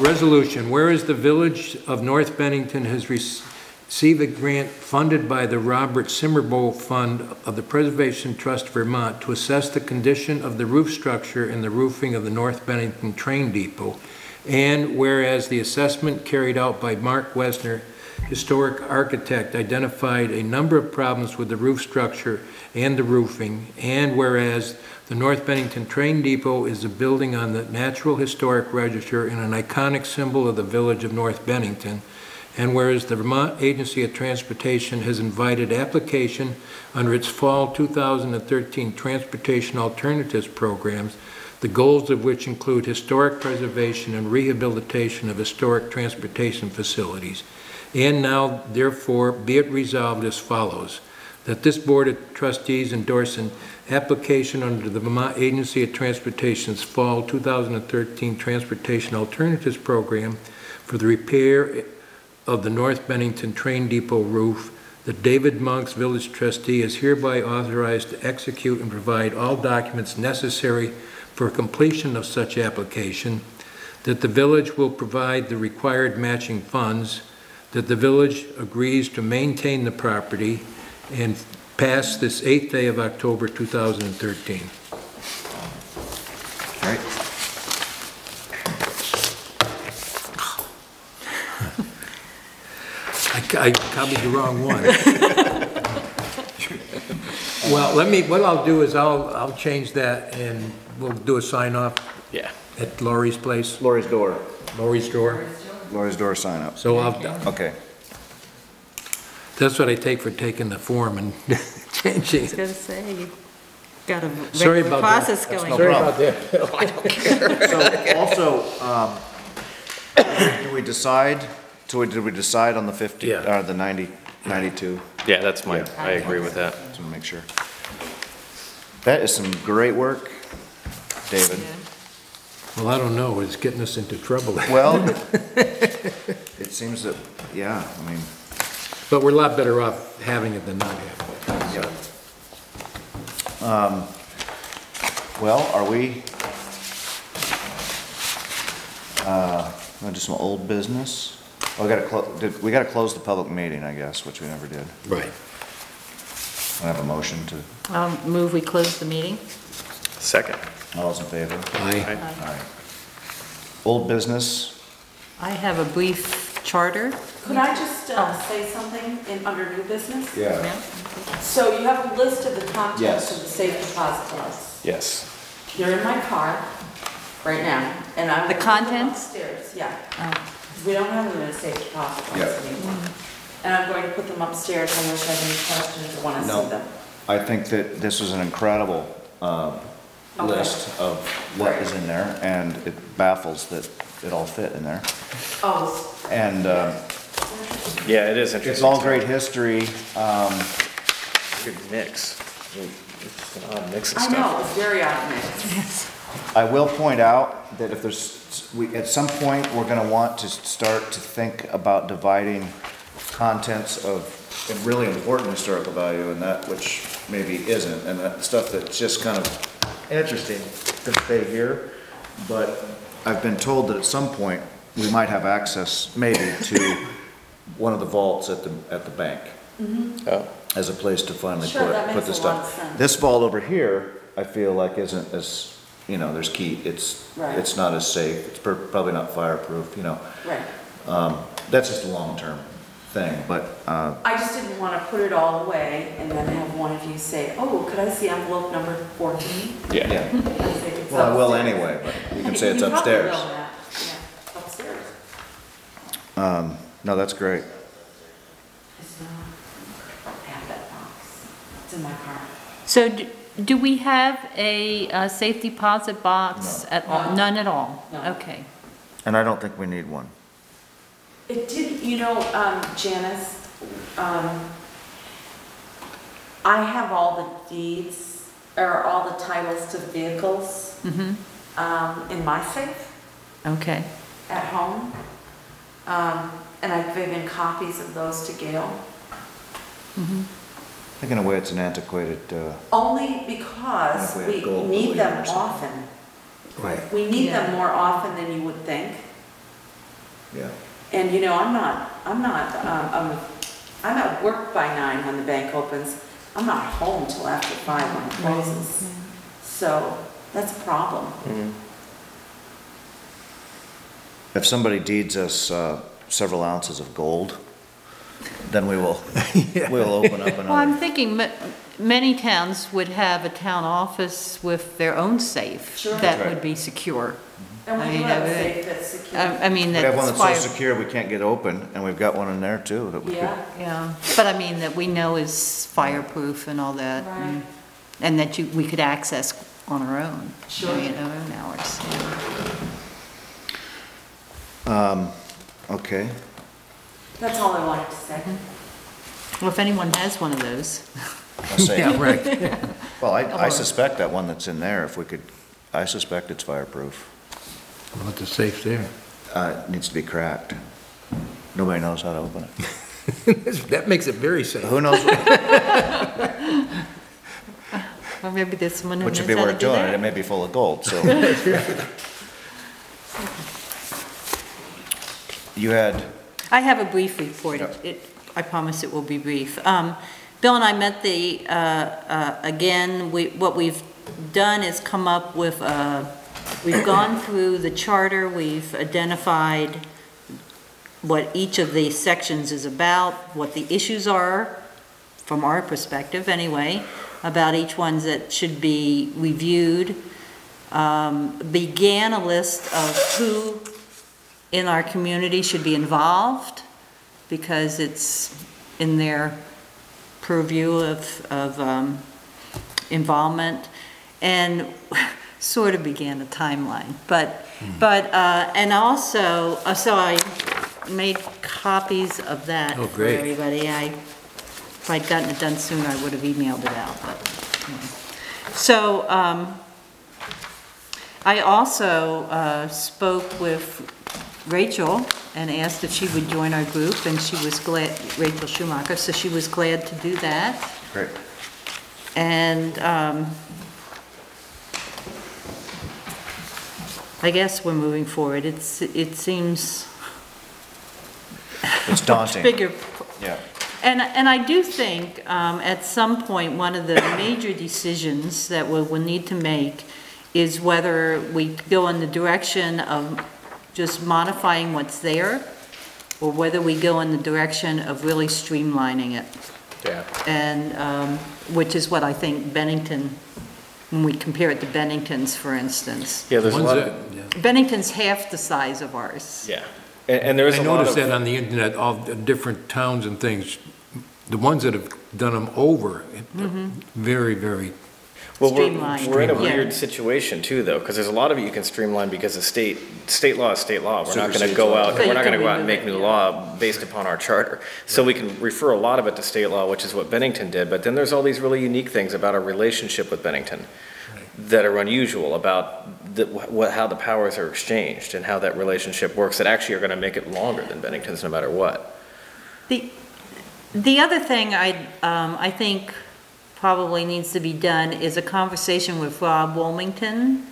Speaker 10: Resolution, whereas the Village of North Bennington has received a grant funded by the Robert Simmerbowl Fund of the Preservation Trust Vermont to assess the condition of the roof structure and the roofing of the North Bennington Train Depot, and whereas the assessment carried out by Mark Wesner, historic architect, identified a number of problems with the roof structure and the roofing, and whereas the North Bennington Train Depot is a building on the Natural Historic Register and an iconic symbol of the village of North Bennington, and whereas the Vermont Agency of Transportation has invited application under its fall 2013 Transportation Alternatives programs, the goals of which include historic preservation and rehabilitation of historic transportation facilities. And now, therefore, be it resolved as follows, that this Board of Trustees endorse an application under the Vermont Agency of Transportation's Fall 2013 Transportation Alternatives Program for the repair of the North Bennington Train Depot roof, that David Monks, Village Trustee, is hereby authorized to execute and provide all documents necessary for completion of such application, that the village will provide the required matching funds, that the village agrees to maintain the property, and pass this 8th day of October 2013.
Speaker 1: All right.
Speaker 10: I copied the wrong one. Well, what I'll do is I'll change that and we'll do a sign off
Speaker 6: Yeah.
Speaker 10: at Lori's place,
Speaker 1: Lori's door.
Speaker 10: Lori's door.
Speaker 1: Lori's door sign up.
Speaker 10: So
Speaker 1: Okay.
Speaker 10: that's what I take for taking the form and changing
Speaker 5: I was
Speaker 10: it.
Speaker 5: gonna say, you got a
Speaker 10: Sorry
Speaker 5: regular
Speaker 10: about that.
Speaker 5: process going.
Speaker 10: Sorry about that, Bill. I don't care.
Speaker 1: So also, did we decide on the 50,
Speaker 10: Yeah.
Speaker 1: or the 90, 92?
Speaker 6: Yeah, that's
Speaker 1: Yeah.
Speaker 6: I agree with that.
Speaker 1: Just want to make sure. That is some great work, David.
Speaker 10: Well, I don't know, it's getting us into trouble.
Speaker 1: Well, it seems that, yeah, I mean,
Speaker 10: But we're a lot better off having it than not having it.
Speaker 1: yeah. Well, are we, wanna do some old business? Oh, we gotta close the public meeting, I guess, which we never did.
Speaker 10: Right.
Speaker 1: I have a motion to,
Speaker 5: Move we close the meeting?
Speaker 6: Second.
Speaker 1: all those in favor?
Speaker 10: Aye.
Speaker 1: All right. Old business,
Speaker 5: I have a brief charter.
Speaker 11: Could I just say something under new business?
Speaker 1: yeah.
Speaker 11: So you have a list of the contents
Speaker 1: Yes.
Speaker 11: of the safe depositories.
Speaker 6: Yes.
Speaker 11: They're in my car right now, and I'm.
Speaker 5: The contents?
Speaker 11: Upstairs, yeah.
Speaker 5: Oh.
Speaker 11: We don't have them in a safe depository
Speaker 1: Yeah.
Speaker 11: anymore. And I'm going to put them upstairs unless you have any questions or want to
Speaker 1: No.
Speaker 11: see them.
Speaker 1: I think that this was an incredible list of what is in there, and it baffles that it all fit in there.
Speaker 11: Oh,
Speaker 1: And
Speaker 6: Yeah, it is interesting.
Speaker 1: It's all great history.
Speaker 6: Good mix. It's an odd mix of
Speaker 11: I
Speaker 6: stuff.
Speaker 11: know, it's very odd mix.
Speaker 1: I will point out that if at some point, we're gonna want to start to think about dividing contents of really important historical value and that which maybe isn't, and that stuff that's just kind of interesting to stay here. But I've been told that at some point, we might have access maybe to one of the vaults at the bank.
Speaker 6: Oh.
Speaker 1: As a place to finally
Speaker 11: Sure, that
Speaker 1: put
Speaker 11: makes
Speaker 1: the
Speaker 11: a lot of
Speaker 1: stuff.
Speaker 11: sense.
Speaker 1: This vault over here, I feel like isn't as, there's key,
Speaker 11: Right.
Speaker 1: it's not as safe, it's probably not fireproof,
Speaker 11: Right.
Speaker 1: That's just a long-term thing, but,
Speaker 11: I just didn't want to put it all away and then have one of you say, oh, could I see envelope number 14?
Speaker 6: Yeah.
Speaker 1: yeah.
Speaker 11: I say it's
Speaker 1: Well, I will
Speaker 11: upstairs.
Speaker 1: anyway, but you can say it's
Speaker 11: You probably
Speaker 1: upstairs.
Speaker 11: will, Matt. Yeah, upstairs.
Speaker 1: No, that's great.
Speaker 11: It's not, I have that box. It's in my car.
Speaker 5: So do we have a safe deposit box
Speaker 1: No.
Speaker 5: at all?
Speaker 11: No.
Speaker 5: None at all?
Speaker 11: No.
Speaker 5: Okay.
Speaker 1: And I don't think we need one.
Speaker 11: It did, Janice, I have all the deeds, or all the titles to vehicles, in my safe
Speaker 5: Okay.
Speaker 11: at home. And I've given copies of those to Gail.
Speaker 1: I think in a way it's an antiquated,
Speaker 11: Only because
Speaker 1: And if we
Speaker 11: we
Speaker 1: had gold
Speaker 11: need
Speaker 1: bullion
Speaker 11: them
Speaker 1: or something.
Speaker 11: often.
Speaker 1: right,
Speaker 11: We need them
Speaker 5: Yeah.
Speaker 11: more often than you would think.
Speaker 1: yeah.
Speaker 11: And I'm at work by 9 when the bank opens. I'm not home till after 5 when it closes. So that's a problem.
Speaker 1: If somebody deeds us several ounces of gold, then we will, we'll open up
Speaker 5: Well, I'm
Speaker 1: another.
Speaker 5: thinking many towns would have a town office with their own safe
Speaker 11: Sure.
Speaker 5: that
Speaker 1: Right.
Speaker 5: would be secure.
Speaker 11: And
Speaker 5: I
Speaker 11: we do
Speaker 5: mean,
Speaker 11: have
Speaker 5: I
Speaker 11: a
Speaker 5: would-
Speaker 11: safe that's secure.
Speaker 5: I mean,
Speaker 1: We
Speaker 5: that's
Speaker 1: have one that's
Speaker 5: why.
Speaker 1: so secure we can't get open, and we've got one in there too that we could.
Speaker 11: Yeah,
Speaker 5: Yeah, but I mean, that we know is fireproof and all that.
Speaker 11: right.
Speaker 5: And that we could access on our own.
Speaker 11: Sure.
Speaker 5: Our own hours.
Speaker 1: Okay,
Speaker 11: That's all I wanted to say.
Speaker 5: Well, if anyone has one of those.
Speaker 1: I'll say,
Speaker 10: Yeah, right.
Speaker 1: well, I suspect that one that's in there, if we could, I suspect it's fireproof.
Speaker 10: Well, the safe's there.
Speaker 1: It needs to be cracked. Nobody knows how to open it.
Speaker 10: That makes it very safe.
Speaker 1: Who knows,
Speaker 5: Or maybe there's someone who
Speaker 1: which
Speaker 5: knows
Speaker 1: would be
Speaker 5: how to
Speaker 1: worth
Speaker 5: do
Speaker 1: doing,
Speaker 5: that.
Speaker 1: it may be full of gold, so. You had,
Speaker 5: I have a brief report.
Speaker 1: Yep.
Speaker 5: I promise it will be brief. Bill and I met again, what we've done is come up with, we've gone through the charter, we've identified what each of the sections is about, what the issues are, from our perspective anyway, about each one that should be reviewed. Began a list of who in our community should be involved, because it's in their purview of involvement, and sort of began a timeline. And also, so I made copies of that
Speaker 10: Oh,
Speaker 5: for
Speaker 10: great.
Speaker 5: everybody. If I'd gotten it done sooner, I would have emailed it out, but, anyway. So, I also spoke with Rachel and asked if she would join our group, and she was glad, Rachel Schumacher, so she was glad to do that.
Speaker 1: great.
Speaker 5: And I guess we're moving forward. It seems
Speaker 1: It's daunting.
Speaker 5: bigger.
Speaker 1: Yeah.
Speaker 5: And I do think, at some point, one of the major decisions that we'll need to make is whether we go in the direction of just modifying what's there, or whether we go in the direction of really streamlining it.
Speaker 6: Yeah.
Speaker 5: And, which is what I think Bennington, when we compare it to Bennington's, for instance.
Speaker 6: Yeah, there's a
Speaker 10: Ones
Speaker 6: lot
Speaker 10: that-
Speaker 6: of,
Speaker 10: yeah.
Speaker 5: Bennington's half the size of ours.
Speaker 6: yeah. And there's
Speaker 10: I
Speaker 6: a lot
Speaker 10: noticed
Speaker 6: of.
Speaker 10: that on the internet, all the different towns and things, the ones that have done them over, very, very
Speaker 6: Well,
Speaker 5: streamlined.
Speaker 6: we're in a
Speaker 5: Yeah.
Speaker 6: weird situation too, though, because there's a lot of it you can streamline because the state law is state law. We're not gonna
Speaker 1: Supersedes
Speaker 6: go
Speaker 1: law.
Speaker 6: out,
Speaker 5: So you
Speaker 6: we're not
Speaker 5: can
Speaker 6: gonna go out and
Speaker 5: remove
Speaker 6: make
Speaker 5: it,
Speaker 6: new
Speaker 5: yeah.
Speaker 6: law based upon our charter. So we can refer a lot of it to state law, which is what Bennington did, but then there's all these really unique things about our relationship with Bennington that are unusual about how the powers are exchanged and how that relationship works, that actually are gonna make it longer than Bennington's no matter what.
Speaker 5: The other thing I think probably needs to be done is a conversation with Rob Wilmington.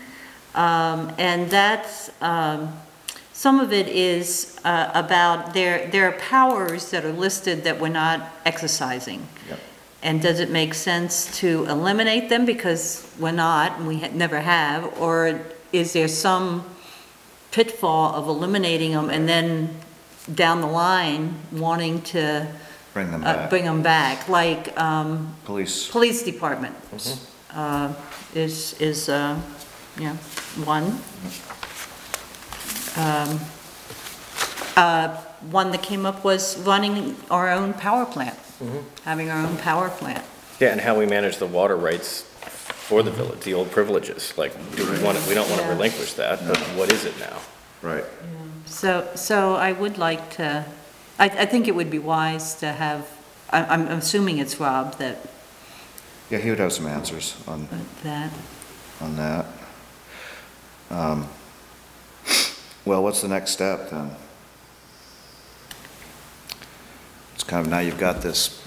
Speaker 5: And that's, some of it is about there are powers that are listed that we're not exercising.
Speaker 1: Yep.
Speaker 5: And does it make sense to eliminate them because we're not, and we never have, or is there some pitfall of eliminating them and then down the line wanting to
Speaker 1: Bring them back.
Speaker 5: bring them back, like
Speaker 1: Police.
Speaker 5: police department is one. One that came up was running our own power plant, having our own power plant.
Speaker 6: Yeah, and how we manage the water rights for the village, the old privileges, like, we don't want to
Speaker 5: Yeah.
Speaker 6: relinquish that, but what is it now?
Speaker 1: Right.
Speaker 5: So I would like to, I think it would be wise to have, I'm assuming it's Rob that,
Speaker 1: Yeah, he would have some answers on
Speaker 5: that.
Speaker 1: that. Well, what's the next step then? It's kind of, now you've got this,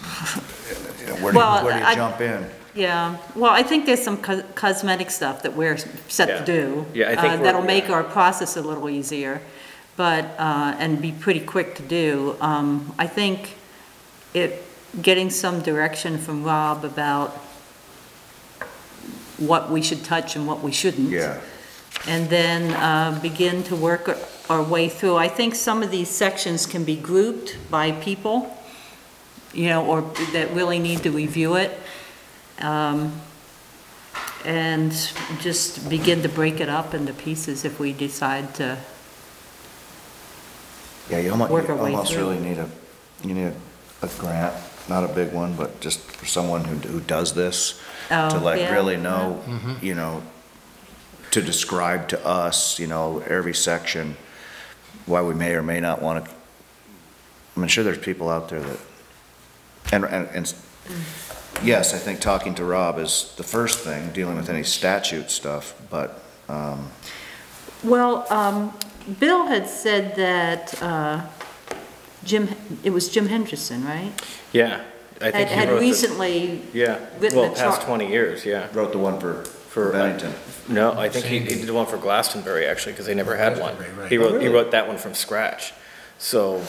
Speaker 1: where do
Speaker 5: Well,
Speaker 1: you jump in?
Speaker 5: Yeah, well, I think there's some cosmetic stuff that we're set to
Speaker 6: Yeah.
Speaker 5: do.
Speaker 6: Yeah, I think we're-
Speaker 5: that'll make our process a little easier, but, and be pretty quick to do. I think getting some direction from Rob about what we should touch and what we shouldn't.
Speaker 1: Yeah.
Speaker 5: And then begin to work our way through. I think some of these sections can be grouped by people, or that really need to review it. And just begin to break it up into pieces if we decide to.
Speaker 1: Yeah, you
Speaker 5: Work our way
Speaker 1: almost
Speaker 5: through.
Speaker 1: really need a grant, not a big one, but just for someone who does this, to
Speaker 5: Yeah.
Speaker 1: really know, to describe to us, every section, why we may or may not want to. I'm sure there's people out there that, and yes, I think talking to Rob is the first thing, dealing with any statute stuff, but,
Speaker 5: Well, Bill had said that it was Jim Henderson, right?
Speaker 6: Yeah, I think he
Speaker 5: Had
Speaker 6: wrote
Speaker 5: recently
Speaker 6: yeah,
Speaker 5: written
Speaker 6: well,
Speaker 5: a
Speaker 6: past
Speaker 5: chart.
Speaker 6: 20 years, yeah.
Speaker 1: wrote the one for Bennington.
Speaker 6: No, I think he did one for Glastonbury, actually, because they never had one.
Speaker 10: Glastonbury, right.
Speaker 6: He
Speaker 10: Oh, really?
Speaker 6: wrote that one from scratch, so.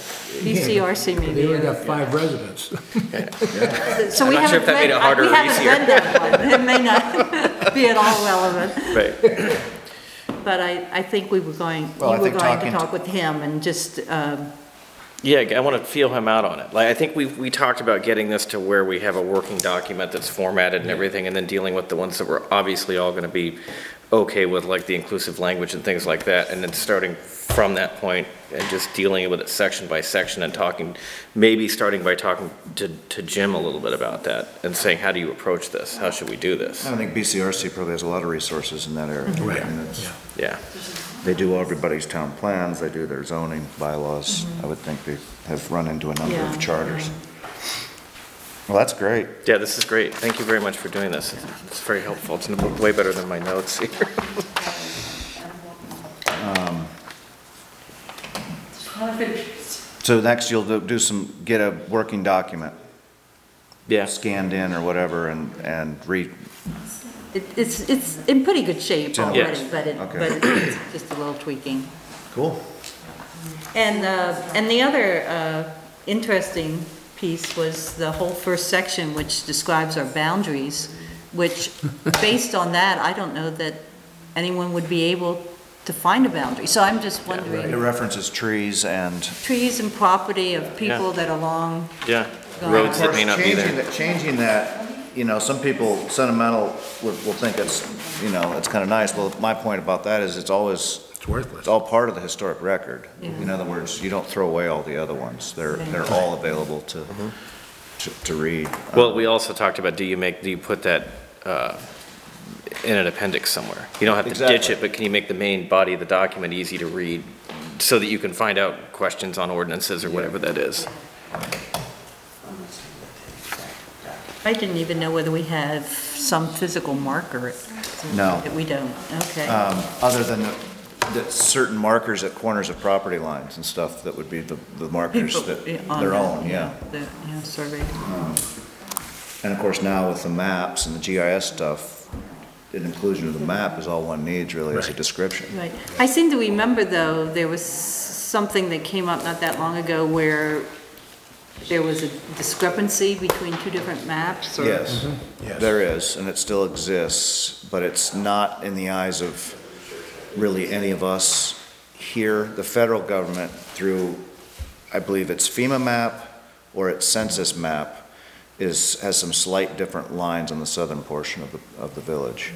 Speaker 5: BCRC
Speaker 10: They
Speaker 5: maybe.
Speaker 10: only got 5 residents.
Speaker 5: So
Speaker 6: I'm
Speaker 5: we
Speaker 6: not sure if
Speaker 5: haven't
Speaker 6: that made it
Speaker 5: read-
Speaker 6: harder or
Speaker 5: We haven't
Speaker 6: easier.
Speaker 5: read that one. It may not be at all relevant.
Speaker 6: Right.
Speaker 5: But I think we were going,
Speaker 1: Well, I
Speaker 5: you were
Speaker 1: think
Speaker 5: going to
Speaker 1: talking to-
Speaker 5: talk with him and just,
Speaker 6: Yeah, I want to feel him out on it. Like, I think we talked about getting this to where we have a working document that's formatted and everything, and then dealing with the ones that we're obviously all going to be okay with, like the inclusive language and things like that, and then starting from that point and just dealing with it section by section and talking, maybe starting by talking to Jim a little bit about that and saying, how do you approach this? How should we do this?
Speaker 1: I think BCRC probably has a lot of resources in that area.
Speaker 10: Right,
Speaker 1: I mean, it's-
Speaker 10: yeah.
Speaker 6: Yeah.
Speaker 1: They do everybody's town plans, they do their zoning bylaws. I would think they have run into a number
Speaker 5: Yeah,
Speaker 1: of charters. Well, that's great.
Speaker 6: Yeah, this is great. Thank you very much for doing this. It's very helpful. It's way better than my notes here.
Speaker 1: So next you'll get a working document
Speaker 6: Yeah.
Speaker 1: scanned in or whatever and
Speaker 5: it's in pretty good shape
Speaker 1: in-
Speaker 5: already,
Speaker 6: Yes.
Speaker 5: but
Speaker 1: Okay.
Speaker 5: it's just a little tweaking.
Speaker 1: Cool.
Speaker 5: And the other interesting piece was the whole first section, which describes our boundaries, which, based on that, I don't know that anyone would be able to find a boundary. So I'm just
Speaker 1: It
Speaker 5: wondering,
Speaker 1: references trees and.
Speaker 5: trees and property of people that are along,
Speaker 6: Yeah. Roads that may not be there.
Speaker 1: Changing that, some people sentimental will think it's kind of nice. Well, my point about that is it's
Speaker 10: worthless.
Speaker 1: it's all part of the historic record. In other words, you don't throw away all the other ones. They're all available to read.
Speaker 6: Well, we also talked about, do you put that in an appendix somewhere. You don't have to
Speaker 1: Exactly.
Speaker 6: ditch it, but can you make the main body of the document easy to read so that you can find out questions on ordinances or whatever that is?
Speaker 5: I didn't even know whether we have some physical marker.
Speaker 1: No.
Speaker 5: That we don't, okay.
Speaker 1: Other than the certain markers at corners of property lines and stuff, that would be the markers
Speaker 5: People,
Speaker 1: that,
Speaker 5: on
Speaker 1: their
Speaker 5: that,
Speaker 1: own, yeah.
Speaker 5: Yeah, survey.
Speaker 1: And of course, now with the maps and the GIS stuff, an inclusion of the map is all one needs really, is a description.
Speaker 5: Right. I seem to remember, though, there was something that came up not that long ago where there was a discrepancy between two different maps? Or-
Speaker 1: Yes,
Speaker 10: Yes.
Speaker 1: there is, and it still exists, but it's not in the eyes of really any of us here. The federal government, through, I believe it's FEMA map or its census map, has some slight different lines on the southern portion of the village.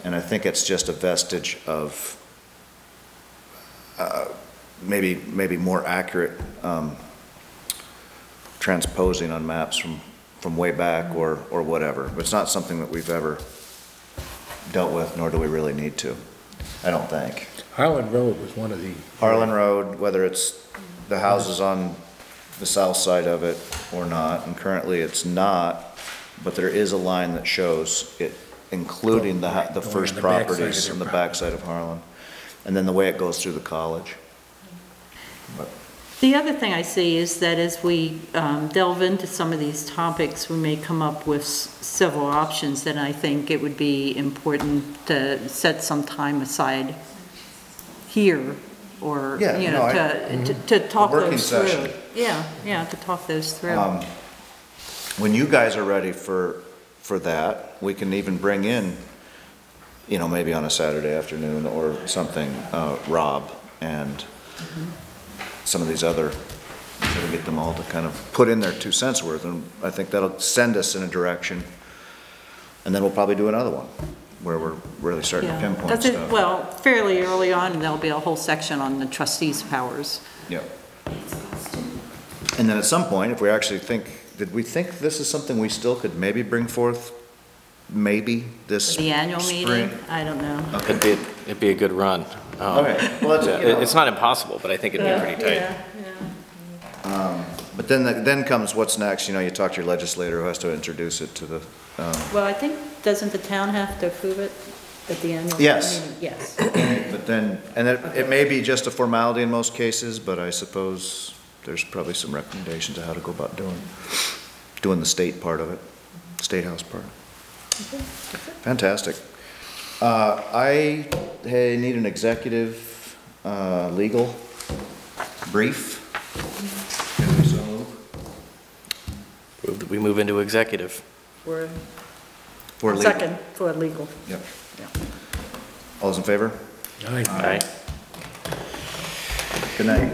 Speaker 1: And I think it's just a vestige of maybe more accurate transposing on maps from way back or whatever. But it's not something that we've ever dealt with, nor do we really need to, I don't think.
Speaker 10: Harlan Road was one of the.
Speaker 1: Harlan Road, whether it's the houses on the south side of it or not, and currently it's not, but there is a line that shows it, including the first
Speaker 10: the backside of
Speaker 1: properties
Speaker 10: their
Speaker 1: on the
Speaker 10: property.
Speaker 1: backside of Harlan, and then the way it goes through the college. But
Speaker 5: The other thing I see is that as we delve into some of these topics, we may come up with several options that I think it would be important to set some time aside here or,
Speaker 1: Yeah,
Speaker 5: you
Speaker 1: no,
Speaker 5: know, to talk
Speaker 1: working
Speaker 5: those through.
Speaker 1: session.
Speaker 5: Yeah, to talk those through.
Speaker 1: when you guys are ready for that, we can even bring in, you know, maybe on a Saturday afternoon or something, Rob and some of these other, try to get them all to kind of put in their 2 cents worth, and I think that'll send us in a direction. And then we'll probably do another one, where we're really starting to
Speaker 5: Yeah.
Speaker 1: pinpoint
Speaker 5: That's it.
Speaker 1: stuff.
Speaker 5: Well, fairly early on, there'll be a whole section on the trustees' powers.
Speaker 1: Yeah. And then at some point, if we actually think, did we think this is something we still could maybe bring forth, maybe this
Speaker 5: The annual
Speaker 1: spring?
Speaker 5: meeting, I don't know.
Speaker 6: It'd be a good run.
Speaker 1: Okay, well, that's, you know,
Speaker 6: It's not impossible, but I think it'd be pretty tight.
Speaker 1: but then comes what's next, you know, you talk to your legislator who has to introduce it to the,
Speaker 5: Well, I think, doesn't the town have to approve it at the annual meeting?
Speaker 1: Yes.
Speaker 5: Yes.
Speaker 1: but then, and it may be just a formality in most cases, but I suppose there's probably some recommendations of how to go about doing the state part of it, State House part. Fantastic. I need an executive, legal brief. Can we so move?
Speaker 6: We move into executive.
Speaker 5: For
Speaker 1: For legal.
Speaker 5: second, for legal.
Speaker 1: Yep.
Speaker 5: Yeah.
Speaker 1: All those in favor?
Speaker 10: Aye.
Speaker 6: Aye.
Speaker 1: Good night.